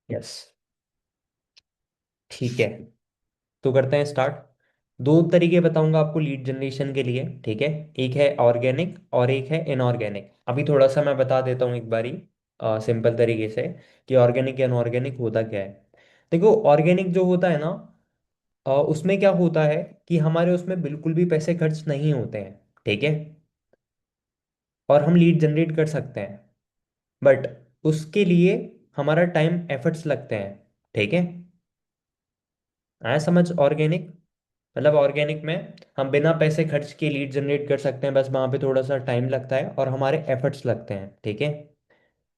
Yes. ठीक है, तो करते हैं स्टार्ट। दो तरीके बताऊंगा आपको लीड जनरेशन के लिए, ठीक है। एक है ऑर्गेनिक और एक है इनऑर्गेनिक। अभी थोड़ा सा मैं बता देता हूँ एक बारी सिंपल तरीके से कि ऑर्गेनिक या इनऑर्गेनिक होता क्या है। देखो, ऑर्गेनिक जो होता है ना, उसमें क्या होता है कि हमारे उसमें बिल्कुल भी पैसे खर्च नहीं होते हैं, ठीक है। और हम लीड जनरेट कर सकते हैं, बट उसके लिए हमारा टाइम एफर्ट्स लगते हैं, ठीक है। आया समझ? ऑर्गेनिक मतलब ऑर्गेनिक में हम बिना पैसे खर्च के लीड जनरेट कर सकते हैं, बस वहाँ पे थोड़ा सा टाइम लगता है और हमारे एफर्ट्स लगते हैं, ठीक है।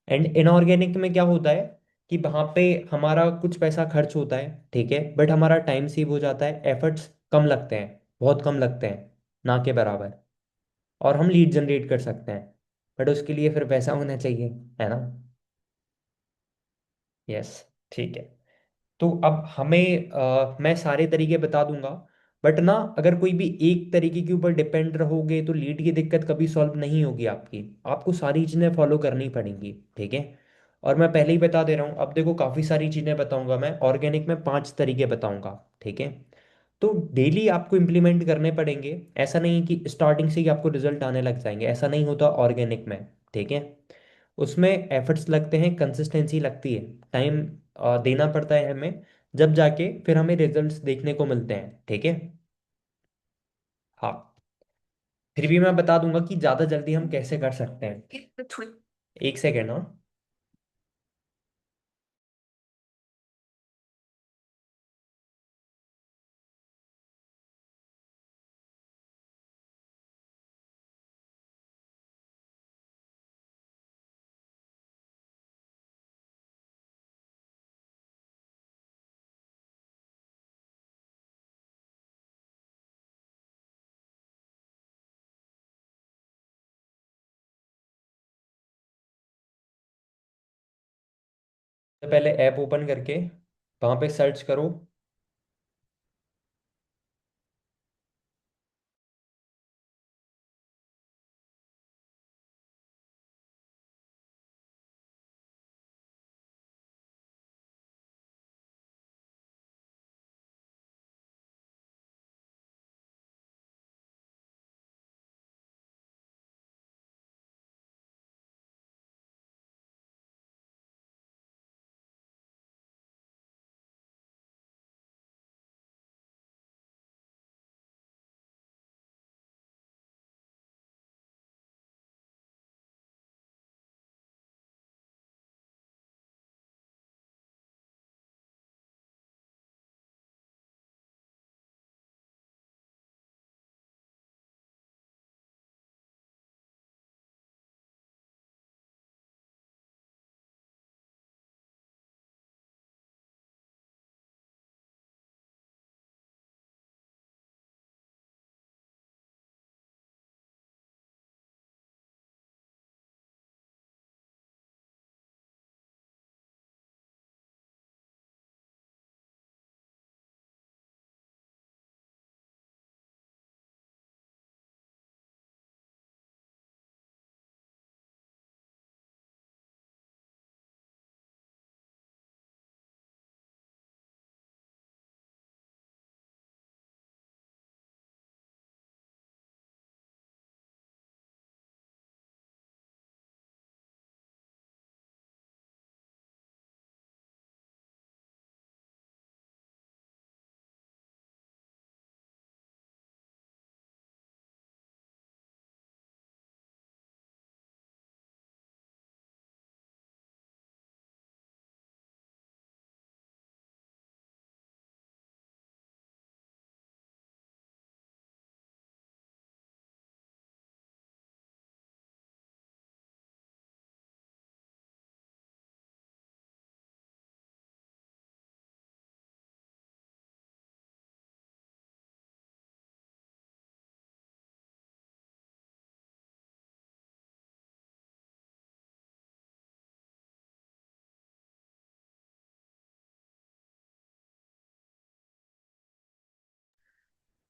एंड इनऑर्गेनिक में क्या होता है कि वहाँ पे हमारा कुछ पैसा खर्च होता है, ठीक है, बट हमारा टाइम सेव हो जाता है, एफर्ट्स कम लगते हैं, बहुत कम लगते हैं, ना के बराबर। और हम लीड जनरेट कर सकते हैं, बट उसके लिए फिर पैसा होना चाहिए, है ना। यस। ठीक है, तो अब हमें मैं सारे तरीके बता दूंगा, बट ना अगर कोई भी एक तरीके के ऊपर डिपेंड रहोगे तो लीड की दिक्कत कभी सॉल्व नहीं होगी आपकी। आपको सारी चीज़ें फॉलो करनी पड़ेंगी, ठीक है। और मैं पहले ही बता दे रहा हूँ, अब देखो काफ़ी सारी चीज़ें बताऊंगा मैं। ऑर्गेनिक में 5 तरीके बताऊंगा, ठीक है। तो डेली आपको इम्प्लीमेंट करने पड़ेंगे। ऐसा नहीं है कि स्टार्टिंग से ही आपको रिजल्ट आने लग जाएंगे, ऐसा नहीं होता ऑर्गेनिक में, ठीक है। उसमें एफर्ट्स लगते हैं, कंसिस्टेंसी लगती है, टाइम देना पड़ता है हमें, जब जाके फिर हमें रिजल्ट्स देखने को मिलते हैं, ठीक है। हाँ, फिर भी मैं बता दूंगा कि ज़्यादा जल्दी हम कैसे कर सकते हैं। एक सेकेंड, हाँ। तो पहले ऐप ओपन करके वहाँ पे सर्च करो।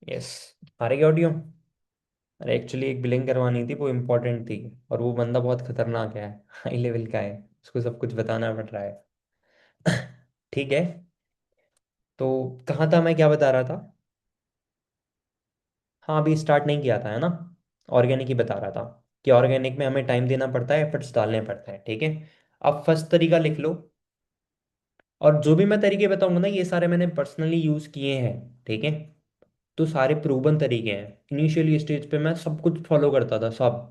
यस, आ रही ऑडियो? अरे एक्चुअली एक बिलिंग करवानी थी, वो इम्पोर्टेंट थी, और वो बंदा बहुत खतरनाक है, हाई लेवल का है, उसको सब कुछ बताना पड़ रहा है। ठीक है। तो कहाँ था मैं, क्या बता रहा था? हाँ, अभी स्टार्ट नहीं किया था, है ना। ऑर्गेनिक ही बता रहा था कि ऑर्गेनिक में हमें टाइम देना पड़ता है, एफर्ट्स डालने पड़ते हैं, ठीक है। अब फर्स्ट तरीका लिख लो। और जो भी मैं तरीके बताऊंगा ना, ये सारे मैंने पर्सनली यूज किए हैं, ठीक है। तो सारे प्रूवन तरीके हैं, इनिशियली स्टेज पे मैं सब कुछ फॉलो करता था, सब।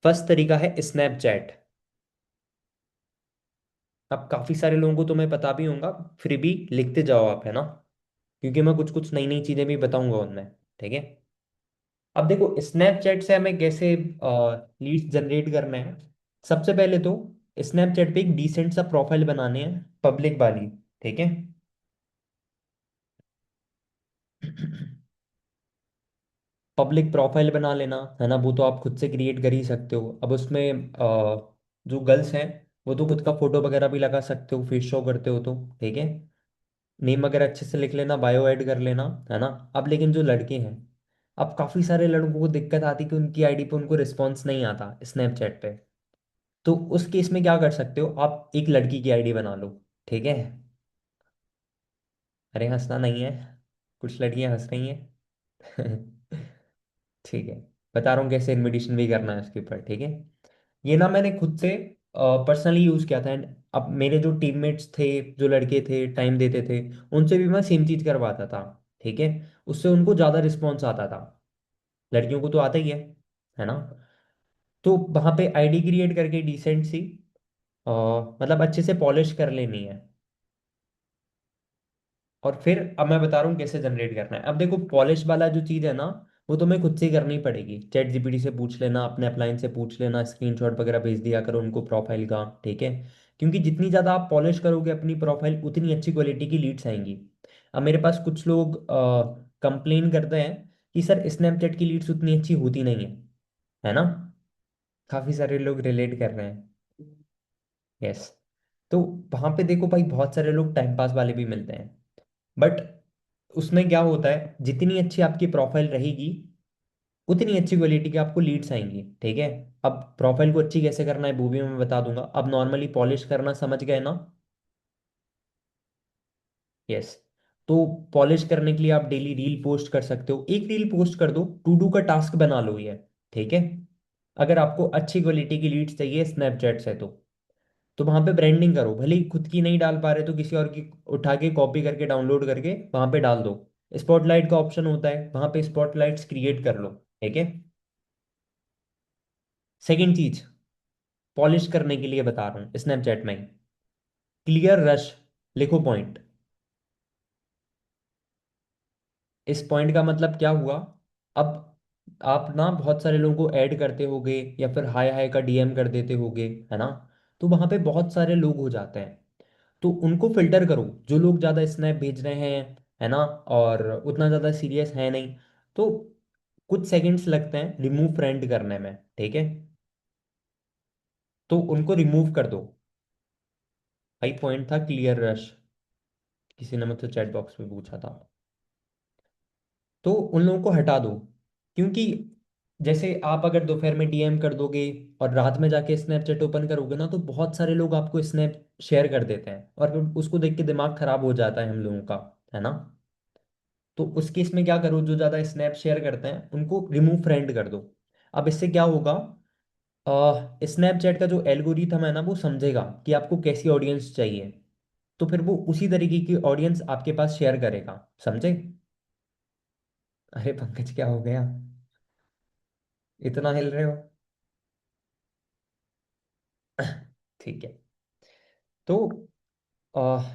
फर्स्ट तरीका है स्नैपचैट। अब काफी सारे लोगों को तुम्हें पता भी होगा, फिर भी लिखते जाओ आप, है ना। क्योंकि मैं कुछ कुछ नई नई चीजें भी बताऊंगा उनमें, ठीक है। अब देखो स्नैपचैट से हमें कैसे लीड्स जनरेट करने हैं। सबसे पहले तो स्नैपचैट पे एक डिसेंट सा प्रोफाइल बनाने हैं, पब्लिक वाली, ठीक है। पब्लिक प्रोफाइल बना लेना, है ना, वो तो आप खुद से क्रिएट कर ही सकते हो। अब उसमें जो गर्ल्स हैं, वो तो खुद का फोटो वगैरह भी लगा सकते हो, फेस शो करते हो तो, ठीक है। नेम अगर अच्छे से लिख लेना, बायो ऐड कर लेना, है ना। अब लेकिन जो लड़के हैं, अब काफी सारे लड़कों को दिक्कत आती कि उनकी आईडी पे उनको रिस्पॉन्स नहीं आता स्नैपचैट पे। तो उस केस में क्या कर सकते हो, आप एक लड़की की आईडी बना लो, ठीक है। अरे हंसना नहीं है, कुछ लड़कियां हंस रही हैं। ठीक है, बता रहा हूँ कैसे इनविटेशन भी करना है उसके ऊपर, ठीक है। ये ना मैंने खुद से पर्सनली यूज किया था, एंड अब मेरे जो टीममेट्स थे, जो लड़के थे टाइम देते थे, उनसे भी मैं सेम चीज करवाता था, ठीक है। उससे उनको ज्यादा रिस्पॉन्स आता था। लड़कियों को तो आता ही है ना। तो वहां पे आईडी क्रिएट करके डिसेंट सी, मतलब अच्छे से पॉलिश कर लेनी है। और फिर अब मैं बता रहा हूँ कैसे जनरेट करना है। अब देखो पॉलिश वाला जो चीज़ है ना, वो तुम्हें खुद से ही करनी पड़ेगी। चैट जीपीटी से पूछ लेना, अपने अपलाइन से पूछ लेना, स्क्रीनशॉट वगैरह भेज दिया करो उनको प्रोफाइल का, ठीक है। क्योंकि जितनी ज़्यादा आप पॉलिश करोगे अपनी प्रोफाइल, उतनी अच्छी क्वालिटी की लीड्स आएंगी। अब मेरे पास कुछ लोग कंप्लेन करते हैं कि सर स्नैपचैट की लीड्स उतनी अच्छी होती नहीं है ना। काफ़ी सारे लोग रिलेट कर रहे हैं। यस। तो वहां पे देखो भाई, बहुत सारे लोग टाइम पास वाले भी मिलते हैं, बट उसमें क्या होता है, जितनी अच्छी आपकी प्रोफाइल रहेगी, उतनी अच्छी क्वालिटी की आपको लीड्स आएंगी, ठीक है। अब प्रोफाइल को अच्छी कैसे करना है वो भी मैं बता दूंगा। अब नॉर्मली पॉलिश करना समझ गए ना। यस। तो पॉलिश करने के लिए आप डेली रील पोस्ट कर सकते हो, एक रील पोस्ट कर दो, टू डू का टास्क बना लो ये, ठीक है। अगर आपको अच्छी क्वालिटी की लीड्स चाहिए स्नैपचैट से, तो वहां पे ब्रांडिंग करो, भले ही खुद की नहीं डाल पा रहे तो किसी और की उठा के कॉपी करके डाउनलोड करके वहां पे डाल दो। स्पॉटलाइट का ऑप्शन होता है, वहां पे स्पॉटलाइट्स क्रिएट कर लो, ठीक है। सेकंड चीज, पॉलिश करने के लिए बता रहा हूँ स्नैपचैट में, क्लियर रश लिखो पॉइंट। इस पॉइंट का मतलब क्या हुआ, अब आप ना बहुत सारे लोगों को ऐड करते होगे, या फिर हाय हाय का डीएम कर देते होगे, है ना। तो वहां पे बहुत सारे लोग हो जाते हैं। तो उनको फिल्टर करो, जो लोग ज़्यादा स्नैप भेज रहे हैं, है ना, और उतना ज़्यादा सीरियस है नहीं। तो कुछ सेकंड्स लगते हैं रिमूव फ्रेंड करने में, ठीक है। तो उनको रिमूव कर दो। भाई पॉइंट था क्लियर रश, किसी ने मुझसे चैट बॉक्स में पूछा था। तो उन लोगों को हटा दो, क्योंकि जैसे आप अगर दोपहर में डीएम कर दोगे और रात में जाके स्नैपचैट ओपन करोगे ना, तो बहुत सारे लोग आपको स्नैप शेयर कर देते हैं, और फिर उसको देख के दिमाग खराब हो जाता है हम लोगों का, है ना। तो उस केस में क्या करो, जो ज़्यादा स्नैप शेयर करते हैं उनको रिमूव फ्रेंड कर दो। अब इससे क्या होगा, स्नैपचैट का जो एल्गोरिथम है ना, वो समझेगा कि आपको कैसी ऑडियंस चाहिए। तो फिर वो उसी तरीके की ऑडियंस आपके पास शेयर करेगा, समझे। अरे पंकज क्या हो गया, इतना हिल रहे हो। ठीक है। तो अह,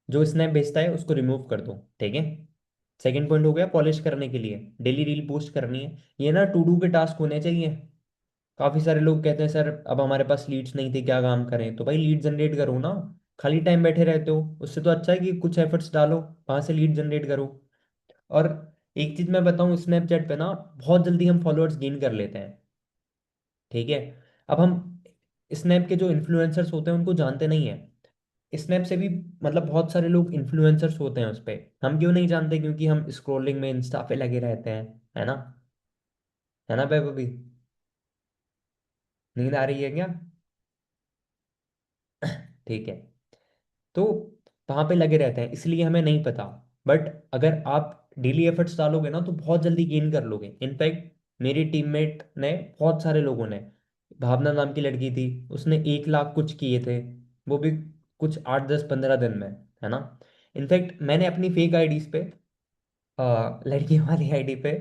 जो स्नैप भेजता है उसको रिमूव कर दो, ठीक है। सेकंड पॉइंट हो गया पॉलिश करने के लिए, डेली रील पोस्ट करनी है। ये ना टू डू के टास्क होने चाहिए। काफी सारे लोग कहते हैं सर अब हमारे पास लीड्स नहीं थे, क्या काम करें। तो भाई लीड जनरेट करो ना, खाली टाइम बैठे रहते हो, उससे तो अच्छा है कि कुछ एफर्ट्स डालो, वहां से लीड जनरेट करो। और एक चीज मैं बताऊं, स्नैपचैट पे ना बहुत जल्दी हम फॉलोअर्स गेन कर लेते हैं, ठीक है। अब हम स्नैप के जो इन्फ्लुएंसर्स होते हैं उनको जानते नहीं है। स्नैप से भी मतलब बहुत सारे लोग इन्फ्लुएंसर्स होते हैं उस पे, हम क्यों नहीं जानते, क्योंकि हम स्क्रोलिंग में इंस्टा पे लगे रहते हैं, है ना। है ना भाई, भी नींद आ रही है क्या? ठीक है। तो वहाँ पे लगे रहते हैं, इसलिए हमें नहीं पता। बट अगर आप डेली एफर्ट्स डालोगे ना तो बहुत जल्दी गेन कर लोगे। इनफैक्ट मेरी टीममेट ने, बहुत सारे लोगों ने, भावना नाम की लड़की थी, उसने 1 लाख कुछ किए थे, वो भी कुछ 8 10 15 दिन में, है ना। इनफैक्ट मैंने अपनी फेक आईडीज पे, लड़की वाली आईडी पे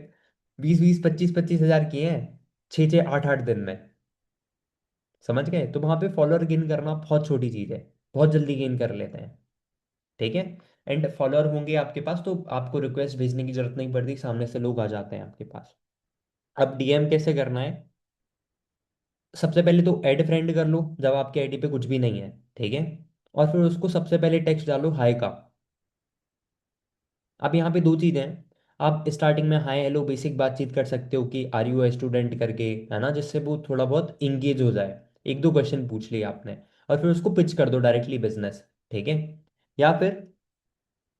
20 20 25 25 हजार किए हैं 6 6 8 8 दिन में। समझ गए? तो वहां पे फॉलोअर गेन करना बहुत छोटी चीज है, बहुत जल्दी गेन कर लेते हैं। ठीक है। एंड फॉलोअर होंगे आपके पास तो आपको रिक्वेस्ट भेजने की जरूरत नहीं पड़ती, सामने से लोग आ जाते हैं आपके पास। अब डीएम कैसे करना है? सबसे पहले तो ऐड फ्रेंड कर लो जब आपकी आईडी पे कुछ भी नहीं है, ठीक है। और फिर उसको सबसे पहले टेक्स्ट डालो हाय का। अब यहाँ पे दो चीज़ें हैं। आप स्टार्टिंग में हाय हेलो बेसिक बातचीत कर सकते हो कि आर यू ए स्टूडेंट करके, है ना, जिससे वो थोड़ा बहुत इंगेज हो जाए। एक दो क्वेश्चन पूछ लिए आपने, और फिर उसको पिच कर दो डायरेक्टली बिजनेस। ठीक है। या फिर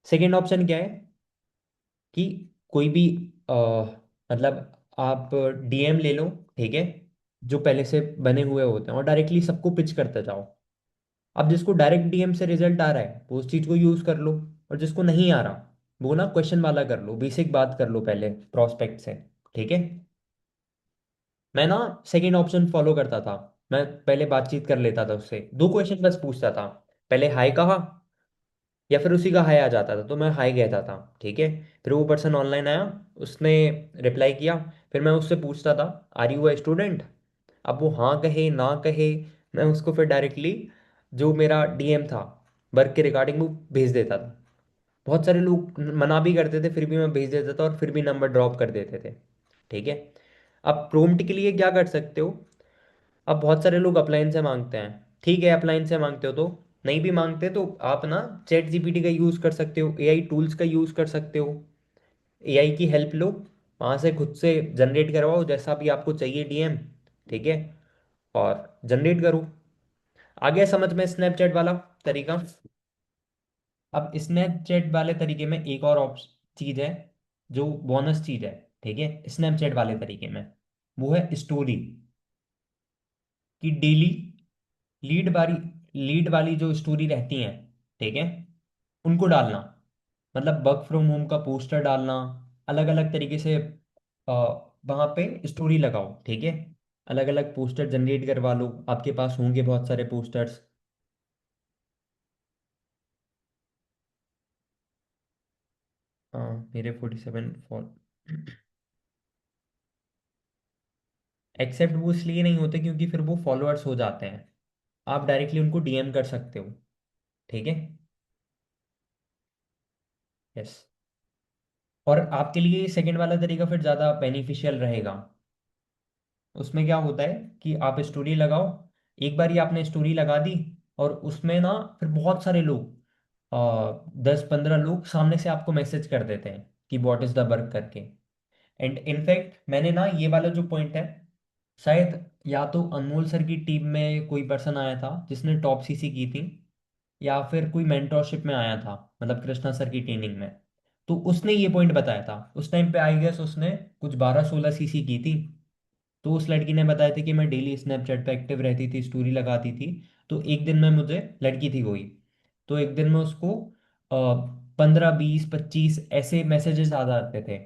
सेकेंड ऑप्शन क्या है कि कोई भी अ, मतलब आप डीएम ले लो, ठीक है, जो पहले से बने हुए होते हैं, और डायरेक्टली सबको पिच करते जाओ। अब जिसको डायरेक्ट डीएम से रिजल्ट आ रहा है वो उस चीज को यूज कर लो, और जिसको नहीं आ रहा वो ना क्वेश्चन वाला कर लो, बेसिक बात कर लो पहले प्रोस्पेक्ट से। ठीक है। मैं ना सेकंड ऑप्शन फॉलो करता था। मैं पहले बातचीत कर लेता था उससे, दो क्वेश्चन बस पूछता था। पहले हाय कहा, या फिर उसी का हाय आ जाता था तो मैं हाय कहता था। ठीक है। फिर वो पर्सन ऑनलाइन आया, उसने रिप्लाई किया, फिर मैं उससे पूछता था आर यू ए स्टूडेंट। अब वो हाँ कहे ना कहे, मैं उसको फिर डायरेक्टली जो मेरा डीएम था वर्क के रिगार्डिंग वो भेज देता था। बहुत सारे लोग मना भी करते थे, फिर भी मैं भेज देता था, और फिर भी नंबर ड्रॉप कर देते थे। ठीक है। अब प्रोम्प्ट के लिए क्या कर सकते हो? अब बहुत सारे लोग अपलाइन से मांगते हैं, ठीक है, अपलाइन से मांगते हो तो, नहीं भी मांगते तो आप ना चैट जीपीटी का यूज़ कर सकते हो, एआई टूल्स का यूज़ कर सकते हो। एआई की हेल्प लो, वहाँ से खुद से जनरेट करवाओ जैसा भी आपको चाहिए डीएम। ठीक है। और जनरेट करो। आ गया समझ में स्नैपचैट वाला तरीका? अब स्नैपचैट वाले तरीके में एक और ऑप्शन चीज़ है, जो बोनस चीज़ है, ठीक है, स्नैपचैट वाले तरीके में, वो है स्टोरी। कि डेली लीड वाली जो स्टोरी रहती हैं, ठीक है, उनको डालना। मतलब वर्क फ्रॉम होम का पोस्टर डालना, अलग अलग तरीके से वहाँ पे स्टोरी लगाओ। ठीक है। अलग अलग पोस्टर जनरेट करवा लो, आपके पास होंगे बहुत सारे पोस्टर्स। मेरे 47 फॉल एक्सेप्ट वो इसलिए नहीं होते क्योंकि फिर वो फॉलोअर्स हो जाते हैं। आप डायरेक्टली उनको डीएम कर सकते हो। ठीक है। यस। और आपके लिए सेकंड वाला तरीका फिर ज़्यादा बेनिफिशियल रहेगा। उसमें क्या होता है कि आप स्टोरी लगाओ, एक बार ही आपने स्टोरी लगा दी, और उसमें ना फिर बहुत सारे लोग, 10 15 लोग सामने से आपको मैसेज कर देते हैं कि व्हाट इज द वर्क करके। एंड इनफैक्ट मैंने ना ये वाला जो पॉइंट है, शायद या तो अनमोल सर की टीम में कोई पर्सन आया था जिसने टॉप सीसी की थी, या फिर कोई मेंटोरशिप में आया था, मतलब कृष्णा सर की ट्रेनिंग में, तो उसने ये पॉइंट बताया था। उस टाइम पे आई गेस उसने कुछ 12 16 सीसी की थी। तो उस लड़की ने बताया था कि मैं डेली स्नैपचैट पे एक्टिव रहती थी, स्टोरी लगाती थी। तो एक दिन में मुझे, लड़की थी कोई, तो एक दिन में उसको 15 20 25 ऐसे मैसेजेस आ जाते थे।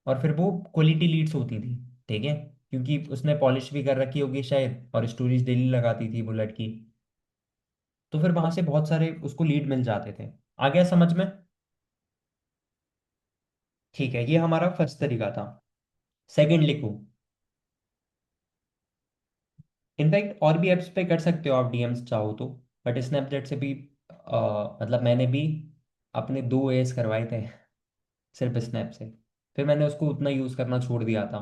और फिर वो क्वालिटी लीड्स होती थी। ठीक है। क्योंकि उसने पॉलिश भी कर रखी होगी शायद, और स्टोरीज डेली लगाती थी वो लड़की। तो फिर वहां से बहुत सारे उसको लीड मिल जाते थे। आ गया समझ में? ठीक है, ये हमारा फर्स्ट तरीका था। सेकंड लिखो। इनफैक्ट और भी ऐप्स पे कर सकते हो आप डीएम्स चाहो तो, बट स्नैपचैट से भी मतलब मैंने भी अपने 2 एस करवाए थे सिर्फ स्नैप से। फिर मैंने उसको उतना यूज़ करना छोड़ दिया था।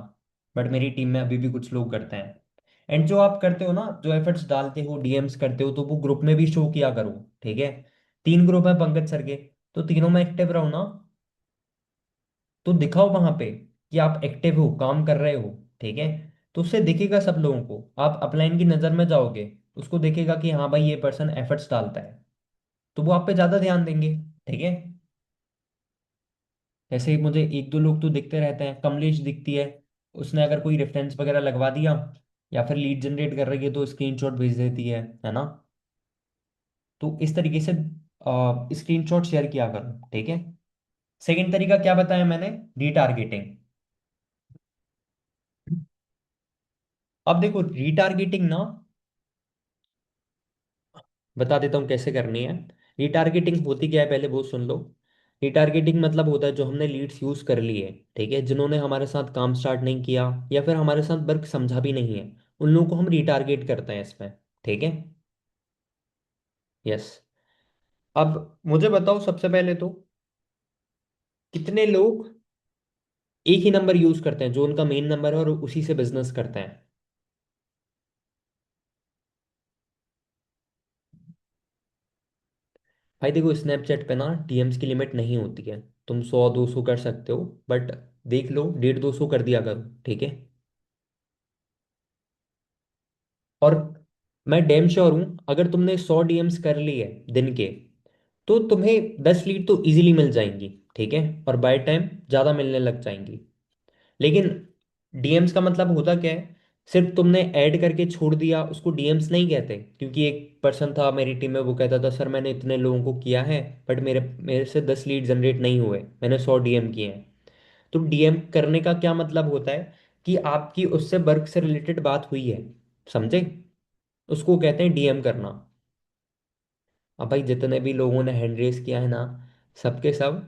बट मेरी टीम में अभी भी कुछ लोग करते हैं। एंड जो आप करते हो ना, जो एफर्ट्स डालते हो, डीएम्स करते हो, तो वो ग्रुप में भी शो किया करो। ठीक है। 3 ग्रुप है पंकज सर के, तो तीनों में एक्टिव रहो ना। तो दिखाओ वहां पे कि आप एक्टिव हो, काम कर रहे हो। ठीक है। तो उससे दिखेगा सब लोगों को, आप अपलाइन की नज़र में जाओगे, उसको देखेगा कि हाँ भाई ये पर्सन एफर्ट्स डालता है, तो वो आप पे ज़्यादा ध्यान देंगे। ठीक है। जैसे ही मुझे एक दो लोग तो दिखते रहते हैं, कमलेश दिखती है, उसने अगर कोई रेफरेंस वगैरह लगवा दिया, या फिर लीड जनरेट कर रही है तो स्क्रीनशॉट भेज देती है ना। तो इस तरीके से स्क्रीनशॉट शेयर किया करो, ठीक है। सेकंड तरीका क्या बताया मैंने? रीटारगेटिंग। अब देखो रीटारगेटिंग ना, बता देता हूँ कैसे करनी है। रिटारगेटिंग होती क्या है पहले वो सुन लो। रिटारगेटिंग मतलब होता है जो हमने लीड्स यूज कर ली है, ठीक है, जिन्होंने हमारे साथ काम स्टार्ट नहीं किया या फिर हमारे साथ वर्क समझा भी नहीं है, उन लोगों को हम रिटारगेट करते हैं इसमें, ठीक है। यस। अब मुझे बताओ सबसे पहले तो, कितने लोग एक ही नंबर यूज करते हैं जो उनका मेन नंबर है और उसी से बिजनेस करते हैं? भाई देखो स्नैपचैट पे ना डीएम्स की लिमिट नहीं होती है। तुम 100 200 कर सकते हो, बट देख लो 150 200 कर दिया करो, ठीक है। और मैं डैम श्योर हूं अगर तुमने 100 डीएम्स कर लिए दिन के, तो तुम्हें 10 लीड तो इजीली मिल जाएंगी, ठीक है। और बाय टाइम ज़्यादा मिलने लग जाएंगी। लेकिन डीएम्स का मतलब होता क्या है? सिर्फ तुमने ऐड करके छोड़ दिया उसको डीएम्स नहीं कहते, क्योंकि एक पर्सन था मेरी टीम में, वो कहता था सर मैंने इतने लोगों को किया है बट मेरे मेरे से 10 लीड जनरेट नहीं हुए, मैंने 100 डीएम किए हैं। तो डीएम करने का क्या मतलब होता है? कि आपकी उससे वर्क से रिलेटेड बात हुई है, समझे? उसको कहते हैं डीएम करना। अब भाई जितने भी लोगों ने हैंड रेस किया है ना, सबके सब,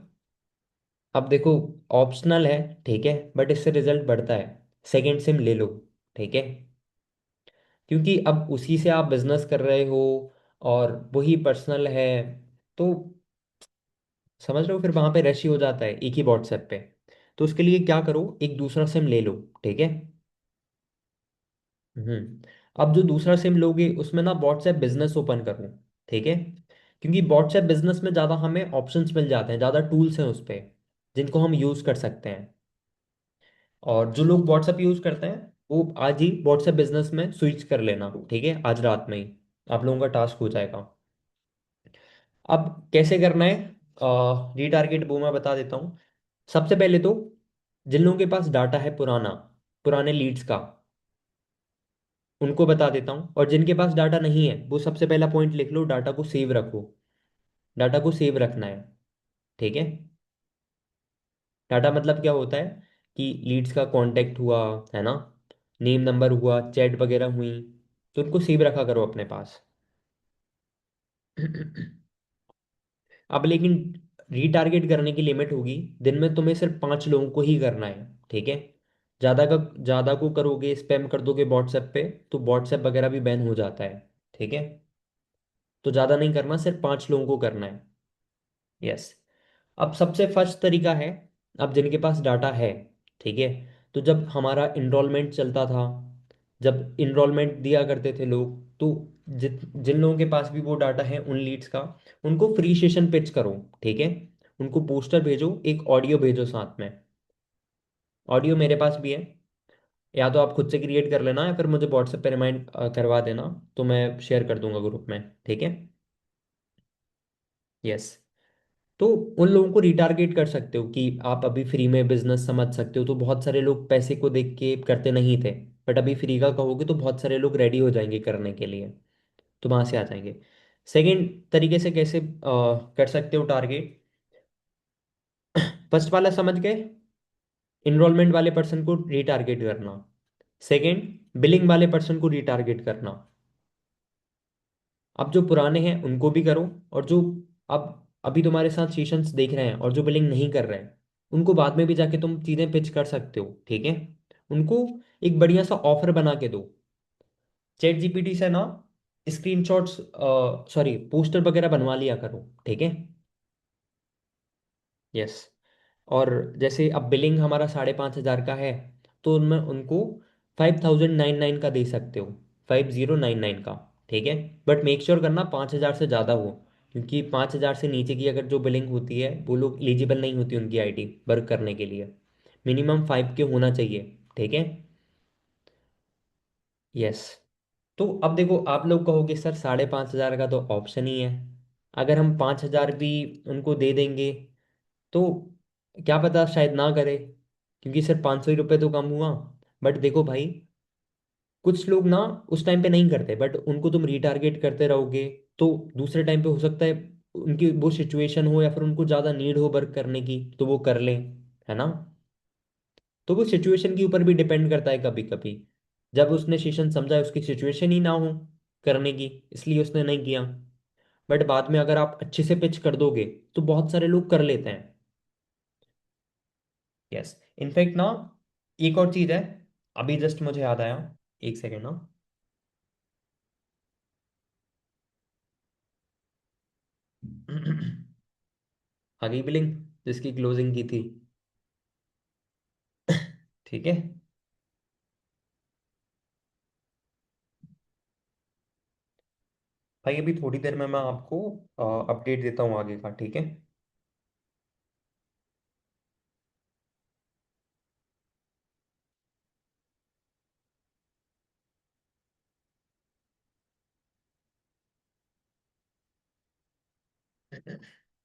अब देखो ऑप्शनल है, ठीक है, बट इससे रिजल्ट बढ़ता है। सेकंड सिम ले लो, ठीक है। क्योंकि अब उसी से आप बिजनेस कर रहे हो और वही पर्सनल है, तो समझ रहे हो, फिर वहां पे रश ही हो जाता है एक ही व्हाट्सएप पे। तो उसके लिए क्या करो, एक दूसरा सिम ले लो, ठीक है। अब जो दूसरा सिम लोगे उसमें ना व्हाट्सएप बिजनेस ओपन करो, ठीक है। क्योंकि व्हाट्सएप बिजनेस में ज़्यादा हमें ऑप्शंस मिल जाते हैं, ज़्यादा टूल्स हैं उस पे जिनको हम यूज़ कर सकते हैं। और जो लोग व्हाट्सएप यूज़ करते हैं वो आज ही व्हाट्सएप बिजनेस में स्विच कर लेना, ठीक है, आज रात में ही आप लोगों का टास्क हो जाएगा। अब कैसे करना है रीटारगेट, वो मैं बता देता हूँ। सबसे पहले तो जिन लोगों के पास डाटा है पुराना, पुराने लीड्स का, उनको बता देता हूँ। और जिनके पास डाटा नहीं है वो सबसे पहला पॉइंट लिख लो, डाटा को सेव रखो। डाटा को सेव रखना है, ठीक है। डाटा मतलब क्या होता है? कि लीड्स का कांटेक्ट हुआ, है ना, नेम नंबर हुआ, चैट वगैरह हुई, तो उनको सेव रखा करो अपने पास। अब लेकिन रीटारगेट करने की लिमिट होगी, दिन में तुम्हें सिर्फ 5 लोगों को ही करना है, ठीक है। ज़्यादा का ज़्यादा को करोगे, स्पैम कर दोगे व्हाट्सएप पे, तो व्हाट्सएप वगैरह भी बैन हो जाता है, ठीक है। तो ज़्यादा नहीं करना, सिर्फ 5 लोगों को करना है। यस। अब सबसे फर्स्ट तरीका है, अब जिनके पास डाटा है, ठीक है, तो जब हमारा इनरोलमेंट चलता था, जब इनरोलमेंट दिया करते थे लोग, तो जिन लोगों के पास भी वो डाटा है उन लीड्स का, उनको फ्री सेशन पिच करो, ठीक है। उनको पोस्टर भेजो, एक ऑडियो भेजो साथ में। ऑडियो मेरे पास भी है, या तो आप खुद से क्रिएट कर लेना या फिर मुझे व्हाट्सएप पे रिमाइंड करवा देना, तो मैं शेयर कर दूंगा ग्रुप में, ठीक है। यस। तो उन लोगों को रिटारगेट कर सकते हो कि आप अभी फ्री में बिजनेस समझ सकते हो, तो बहुत सारे लोग पैसे को देख के करते नहीं थे, बट अभी फ्री का कहोगे तो बहुत सारे लोग रेडी हो जाएंगे करने के लिए, तो वहां से आ जाएंगे। सेकंड तरीके से कैसे कर सकते हो टारगेट? फर्स्ट वाला समझ गए, इनरोलमेंट वाले पर्सन को रिटारगेट करना। सेकंड बिलिंग वाले पर्सन को रिटारगेट करना। अब जो पुराने हैं उनको भी करो, और जो अब अभी तुम्हारे साथ सेशंस देख रहे हैं और जो बिलिंग नहीं कर रहे हैं, उनको बाद में भी जाके तुम चीज़ें पिच कर सकते हो, ठीक है। उनको एक बढ़िया सा ऑफर बना के दो। चैट जीपीटी से ना स्क्रीनशॉट्स, सॉरी पोस्टर वगैरह बनवा लिया करो, ठीक है। यस। और जैसे अब बिलिंग हमारा 5,500 का है, तो उनमें उनको 5,099 का दे सकते हो, 5,099 का, ठीक है। बट मेक श्योर करना 5,000 से ज़्यादा हो, क्योंकि 5,000 से नीचे की अगर जो बिलिंग होती है वो लोग एलिजिबल नहीं होती उनकी आईडी वर्क करने के लिए। मिनिमम 5 के होना चाहिए, ठीक है। यस। तो अब देखो आप लोग कहोगे सर 5,500 का तो ऑप्शन ही है, अगर हम 5,000 भी उनको दे देंगे तो क्या पता शायद ना करे, क्योंकि सिर्फ 500 ही रुपये तो कम हुआ। बट देखो भाई, कुछ लोग ना उस टाइम पे नहीं करते, बट उनको तुम रिटारगेट करते रहोगे, तो दूसरे टाइम पे हो सकता है उनकी वो सिचुएशन हो या फिर उनको ज़्यादा नीड हो वर्क करने की तो वो कर लें, है ना। तो वो सिचुएशन के ऊपर भी डिपेंड करता है कभी कभी। जब उसने सेशन समझा उसकी सिचुएशन ही ना हो करने की, इसलिए उसने नहीं किया। बट बाद में अगर आप अच्छे से पिच कर दोगे तो बहुत सारे लोग कर लेते हैं। यस। इनफैक्ट ना, एक और चीज़ है, अभी जस्ट मुझे याद आया, एक सेकेंड ना। आ गई बिलिंग जिसकी क्लोजिंग की थी। ठीक है भाई, अभी थोड़ी देर में मैं आपको अपडेट देता हूँ आगे का, ठीक है।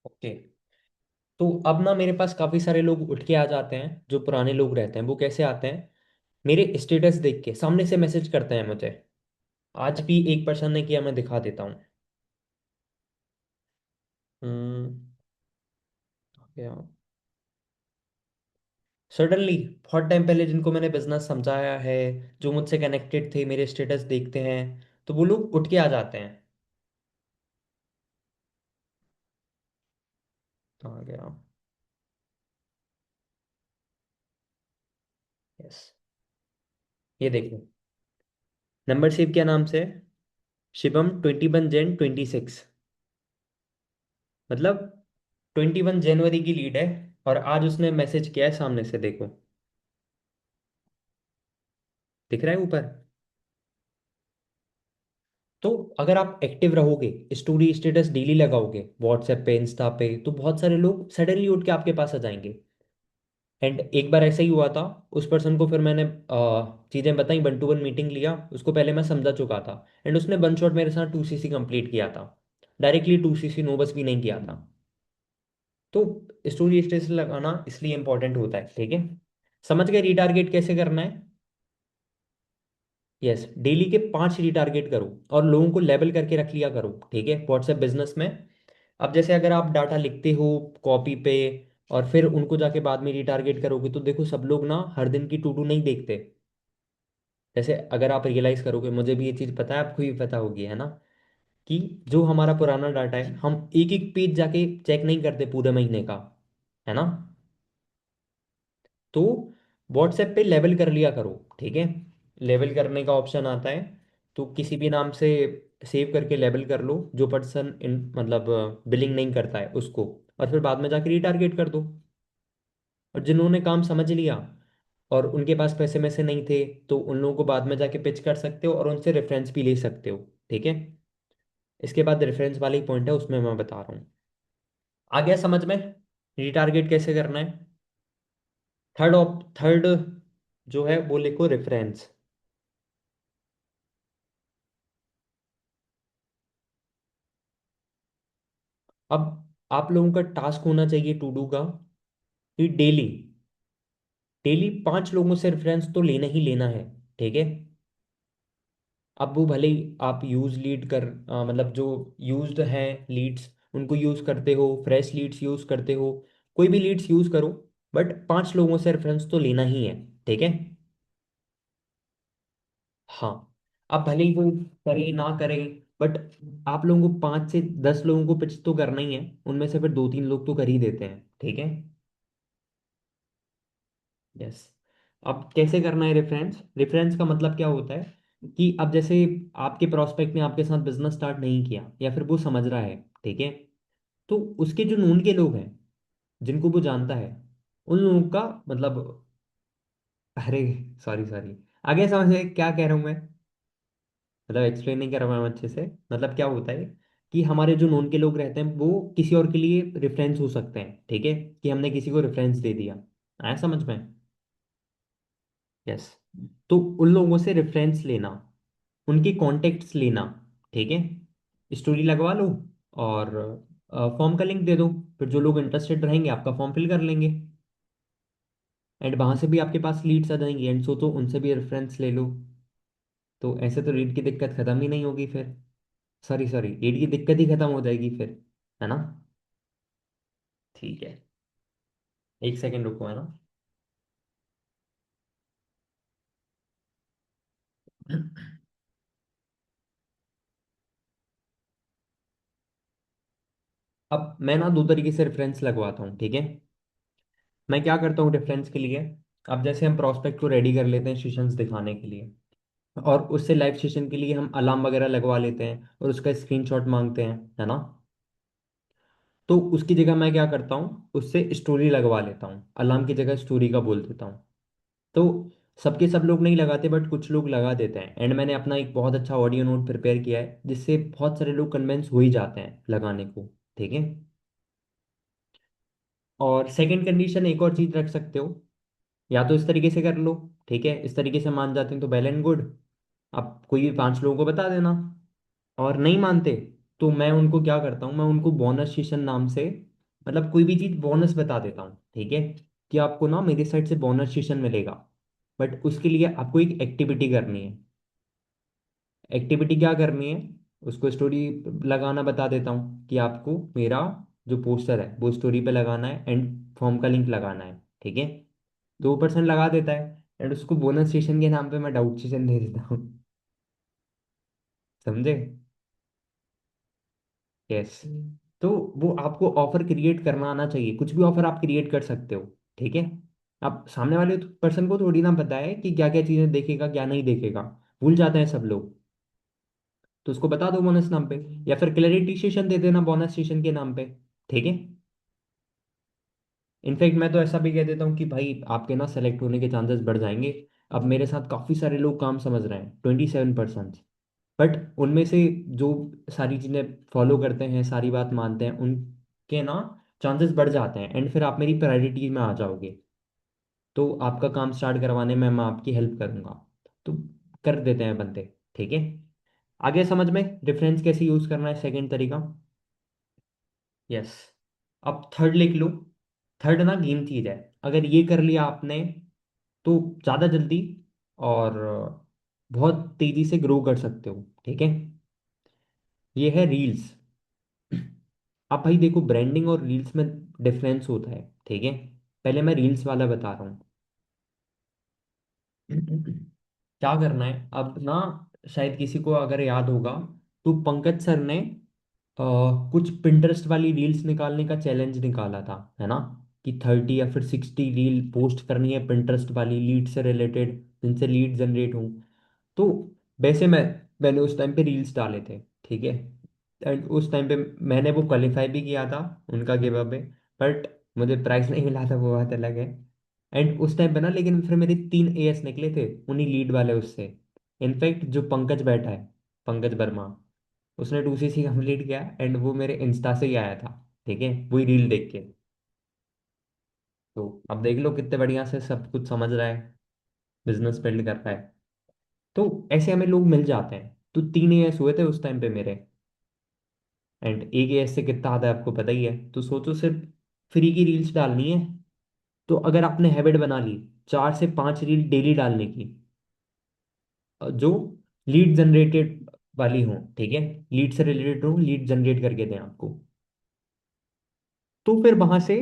ओके। तो अब ना मेरे पास काफ़ी सारे लोग उठ के आ जाते हैं, जो पुराने लोग रहते हैं वो कैसे आते हैं, मेरे स्टेटस देख के सामने से मैसेज करते हैं मुझे। आज भी एक पर्सन ने किया, मैं दिखा देता हूँ। हम्म, क्या, सडनली बहुत टाइम पहले जिनको मैंने बिजनेस समझाया है, जो मुझसे कनेक्टेड थे, मेरे स्टेटस देखते हैं, तो वो लोग उठ के आ जाते हैं। तो आ गया। यस। ये देखो, नंबर सेव क्या नाम से है? शिवम 21 Jan 26। मतलब 21 जनवरी की लीड है, और आज उसने मैसेज किया है सामने से, देखो दिख रहा है ऊपर। तो अगर आप एक्टिव रहोगे, स्टोरी स्टेटस डेली लगाओगे व्हाट्सएप पे, इंस्टा पे, तो बहुत सारे लोग सडनली उठ के आपके पास आ जाएंगे। एंड एक बार ऐसा ही हुआ था, उस पर्सन को फिर मैंने चीज़ें बताई, 1 to 1 मीटिंग लिया, उसको पहले मैं समझा चुका था, एंड उसने वन शॉट मेरे साथ 2 CC कंप्लीट किया था। डायरेक्टली 2 CC नो बस भी नहीं किया था। तो स्टोरी स्टेटस लगाना इसलिए इंपॉर्टेंट होता है, ठीक है। समझ गए रिटारगेट कैसे करना है? यस, डेली के 5 रिटारगेट करो, और लोगों को लेबल करके रख लिया करो, ठीक है, व्हाट्सएप बिजनेस में। अब जैसे अगर आप डाटा लिखते हो कॉपी पे, और फिर उनको जाके बाद में रिटारगेट करोगे, तो देखो सब लोग ना हर दिन की टू डू नहीं देखते। जैसे अगर आप रियलाइज करोगे, मुझे भी ये चीज़ पता है, आपको भी पता होगी, है ना, कि जो हमारा पुराना डाटा है हम एक एक पेज जाके चेक नहीं करते पूरे महीने का, है ना। तो व्हाट्सएप पे लेबल कर लिया करो, ठीक है। लेबल करने का ऑप्शन आता है, तो किसी भी नाम से सेव करके लेबल कर लो, जो पर्सन मतलब बिलिंग नहीं करता है उसको, और फिर बाद में जाके रिटारगेट कर दो। और जिन्होंने काम समझ लिया और उनके पास पैसे में से नहीं थे, तो उन लोगों को बाद में जाके पिच कर सकते हो और उनसे रेफरेंस भी ले सकते हो, ठीक है। इसके बाद रेफरेंस वाला ही पॉइंट है, उसमें मैं बता रहा हूँ। आ गया समझ में रिटारगेट कैसे करना है? थर्ड जो है वो लिखो, रेफरेंस। अब आप लोगों का टास्क होना चाहिए टू डू का, कि डेली डेली 5 लोगों से रेफरेंस तो लेना ही लेना है, ठीक है। अब वो भले ही आप यूज लीड कर मतलब जो यूज्ड हैं लीड्स, उनको यूज करते हो, फ्रेश लीड्स यूज करते हो, कोई भी लीड्स यूज करो, बट 5 लोगों से रेफरेंस तो लेना ही है, ठीक है। हाँ। अब भले ही वो करे ना करे, बट आप लोगों को 5 से 10 लोगों को पिच तो करना ही है, उनमें से फिर 2-3 लोग तो कर ही देते हैं, ठीक है। यस। अब कैसे करना है रेफरेंस? रेफरेंस का मतलब क्या होता है, कि अब जैसे आपके प्रोस्पेक्ट ने आपके साथ बिजनेस स्टार्ट नहीं किया, या फिर वो समझ रहा है, ठीक है, तो उसके जो नून के लोग हैं, जिनको वो जानता है, उन लोगों का मतलब, अरे सॉरी सॉरी, आगे समझ में क्या कह रहा हूँ मैं, मतलब एक्सप्लेन नहीं कर रहा मैं अच्छे से। मतलब क्या होता है, कि हमारे जो नोन के लोग रहते हैं वो किसी और के लिए रेफरेंस हो सकते हैं, ठीक है, कि हमने किसी को रेफरेंस दे दिया। आया समझ में? यस। तो उन लोगों से रेफरेंस लेना, उनके कॉन्टेक्ट्स लेना, ठीक है, स्टोरी लगवा लो, और फॉर्म का लिंक दे दो, फिर जो लोग इंटरेस्टेड रहेंगे आपका फॉर्म फिल कर लेंगे, एंड वहां से भी आपके पास लीड्स आ जाएंगी, एंड सो तो उनसे भी रेफरेंस ले लो। तो ऐसे तो लीड की दिक्कत खत्म ही नहीं होगी फिर, सॉरी सॉरी, लीड की दिक्कत ही खत्म हो जाएगी फिर। है ना? ठीक है, एक सेकंड रुको, है ना? अब मैं ना दो तरीके से रेफरेंस लगवाता हूँ, ठीक है? मैं क्या करता हूँ रेफरेंस के लिए? अब जैसे हम प्रोस्पेक्ट को रेडी कर लेते हैं सेशंस दिखाने के लिए, और उससे लाइव सेशन के लिए हम अलार्म वगैरह लगवा लेते हैं और उसका स्क्रीनशॉट मांगते हैं, है ना? तो उसकी जगह मैं क्या करता हूँ, उससे स्टोरी लगवा लेता हूँ, अलार्म की जगह स्टोरी का बोल देता हूँ। तो सबके सब लोग नहीं लगाते, बट कुछ लोग लगा देते हैं, एंड मैंने अपना एक बहुत अच्छा ऑडियो नोट प्रिपेयर किया है जिससे बहुत सारे लोग कन्विंस हो ही जाते हैं लगाने को, ठीक है? और सेकंड कंडीशन एक और चीज रख सकते हो, या तो इस तरीके से कर लो, ठीक है? इस तरीके से मान जाते हैं तो वेल एंड गुड, आप कोई भी पांच लोगों को बता देना। और नहीं मानते तो मैं उनको क्या करता हूँ, मैं उनको बोनस सेशन नाम से, मतलब कोई भी चीज बोनस बता देता हूँ, ठीक है? कि आपको ना मेरी साइड से बोनस सेशन मिलेगा, बट उसके लिए आपको एक एक्टिविटी करनी है। एक्टिविटी क्या करनी है? उसको स्टोरी लगाना बता देता हूँ कि आपको मेरा जो पोस्टर है वो स्टोरी पे लगाना है एंड फॉर्म का लिंक लगाना है, ठीक है? 2% लगा देता है, एंड उसको बोनस सेशन के नाम पे मैं डाउट सेशन दे देता हूँ। समझे? यस। तो वो आपको ऑफर क्रिएट करना आना चाहिए, कुछ भी ऑफर आप क्रिएट कर सकते हो, ठीक है? अब सामने वाले पर्सन को थोड़ी ना पता है कि क्या क्या चीजें देखेगा क्या नहीं देखेगा, भूल जाते हैं सब लोग। तो उसको बता दो बोनस नाम पे, या फिर क्लैरिटी सेशन दे देना बोनस सेशन के नाम पे, ठीक है? इनफैक्ट मैं तो ऐसा भी कह देता हूँ कि भाई आपके ना सेलेक्ट होने के चांसेस बढ़ जाएंगे। अब मेरे साथ काफी सारे लोग काम समझ रहे हैं, 27%, बट उनमें से जो सारी चीजें फॉलो करते हैं, सारी बात मानते हैं, उनके ना चांसेस बढ़ जाते हैं, एंड फिर आप मेरी प्रायोरिटी में आ जाओगे। तो आपका काम स्टार्ट करवाने में मैं आपकी हेल्प करूंगा। तो कर देते हैं बंदे, ठीक है? आगे समझ में डिफरेंस कैसे यूज करना है, सेकंड तरीका। यस। अब थर्ड लिख लो। थर्ड ना गेम चीज है, अगर ये कर लिया आपने तो ज़्यादा जल्दी और बहुत तेजी से ग्रो कर सकते हो, ठीक है? ये है रील्स। अब भाई देखो, ब्रांडिंग और रील्स में डिफरेंस होता है, ठीक है? पहले मैं रील्स वाला बता रहा हूँ। क्या करना है अब ना, शायद किसी को अगर याद होगा, तो पंकज सर ने कुछ पिंटरेस्ट वाली रील्स निकालने का चैलेंज निकाला था, है ना? कि 30 या फिर 60 रील पोस्ट करनी है पिंटरेस्ट वाली, लीड से रिलेटेड, जिनसे लीड जनरेट हो। तो वैसे मैंने उस टाइम पे रील्स डाले थे, ठीक है? एंड उस टाइम पे मैंने वो क्वालिफाई भी किया था उनका गिव अवे, बट मुझे प्राइस नहीं मिला था, वो बात अलग है। एंड उस टाइम पे ना, लेकिन फिर मेरे 3 एएस निकले थे उन्हीं लीड वाले उससे। इनफैक्ट जो पंकज बैठा है, पंकज वर्मा, उसने 2CC कंप्लीट किया, एंड वो मेरे इंस्टा से ही आया था, ठीक है? वही रील देख के। तो अब देख लो कितने बढ़िया से सब कुछ समझ रहा है, बिजनेस बिल्ड कर रहा है। तो ऐसे हमें लोग मिल जाते हैं। तो 3 एएस हुए थे उस टाइम पे मेरे, एंड एक एएस से कितना आता है आपको पता ही है। तो सोचो, सिर्फ फ्री की रील्स डालनी है। तो अगर आपने हैबिट बना ली 4 से 5 रील डेली डालने की, जो लीड जनरेटेड वाली हो, ठीक है? लीड से रिलेटेड हो, लीड जनरेट करके दें आपको। तो फिर वहां से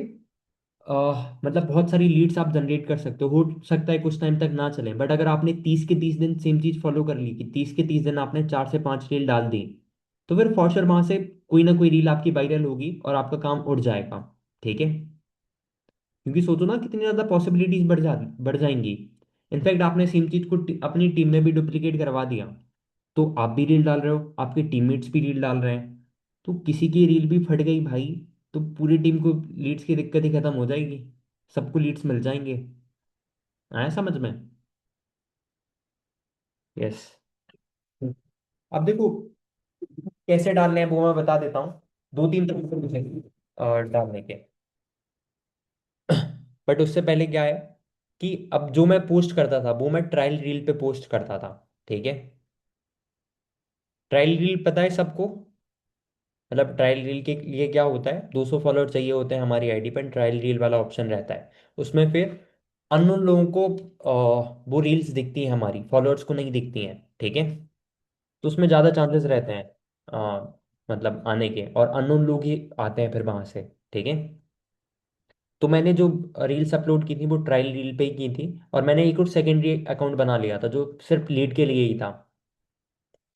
मतलब बहुत सारी लीड्स आप जनरेट कर सकते हो सकता है कुछ टाइम तक ना चलें, बट अगर आपने 30 के 30 दिन सेम चीज फॉलो कर ली कि 30 के 30 दिन आपने 4 से 5 रील डाल दी, तो फिर फॉर श्योर वहां से कोई ना कोई रील आपकी वायरल होगी और आपका काम उड़ जाएगा, ठीक है? क्योंकि सोचो ना कितनी ज्यादा पॉसिबिलिटीज बढ़ जाएंगी। इनफैक्ट आपने सेम चीज को अपनी टीम में भी डुप्लीकेट करवा दिया, तो आप भी रील डाल रहे हो, आपके टीममेट्स भी रील डाल रहे हैं, तो किसी की रील भी फट गई भाई, तो पूरी टीम को लीड्स की दिक्कत ही खत्म हो जाएगी, सबको लीड्स मिल जाएंगे। आया समझ में? यस। अब देखो कैसे डालने हैं वो मैं बता देता हूँ। 2 3 तरीके मुझे डालने के। बट उससे पहले क्या है कि अब जो मैं पोस्ट करता था वो मैं ट्रायल रील पे पोस्ट करता था, ठीक है? ट्रायल रील पता है सबको? मतलब ट्रायल रील के लिए क्या होता है, 200 फॉलोअर चाहिए होते हैं हमारी आईडी पर, ट्रायल रील वाला ऑप्शन रहता है। उसमें फिर अननोन लोगों को वो रील्स दिखती हैं, हमारी फॉलोअर्स को नहीं दिखती हैं, ठीक है? तो उसमें ज़्यादा चांसेस रहते हैं, मतलब आने के, और अननोन लोग ही आते हैं फिर वहां से। ठीक है। तो मैंने जो रील्स अपलोड की थी वो ट्रायल रील पे ही की थी, और मैंने एक और सेकेंडरी अकाउंट बना लिया था जो सिर्फ लीड के लिए ही था।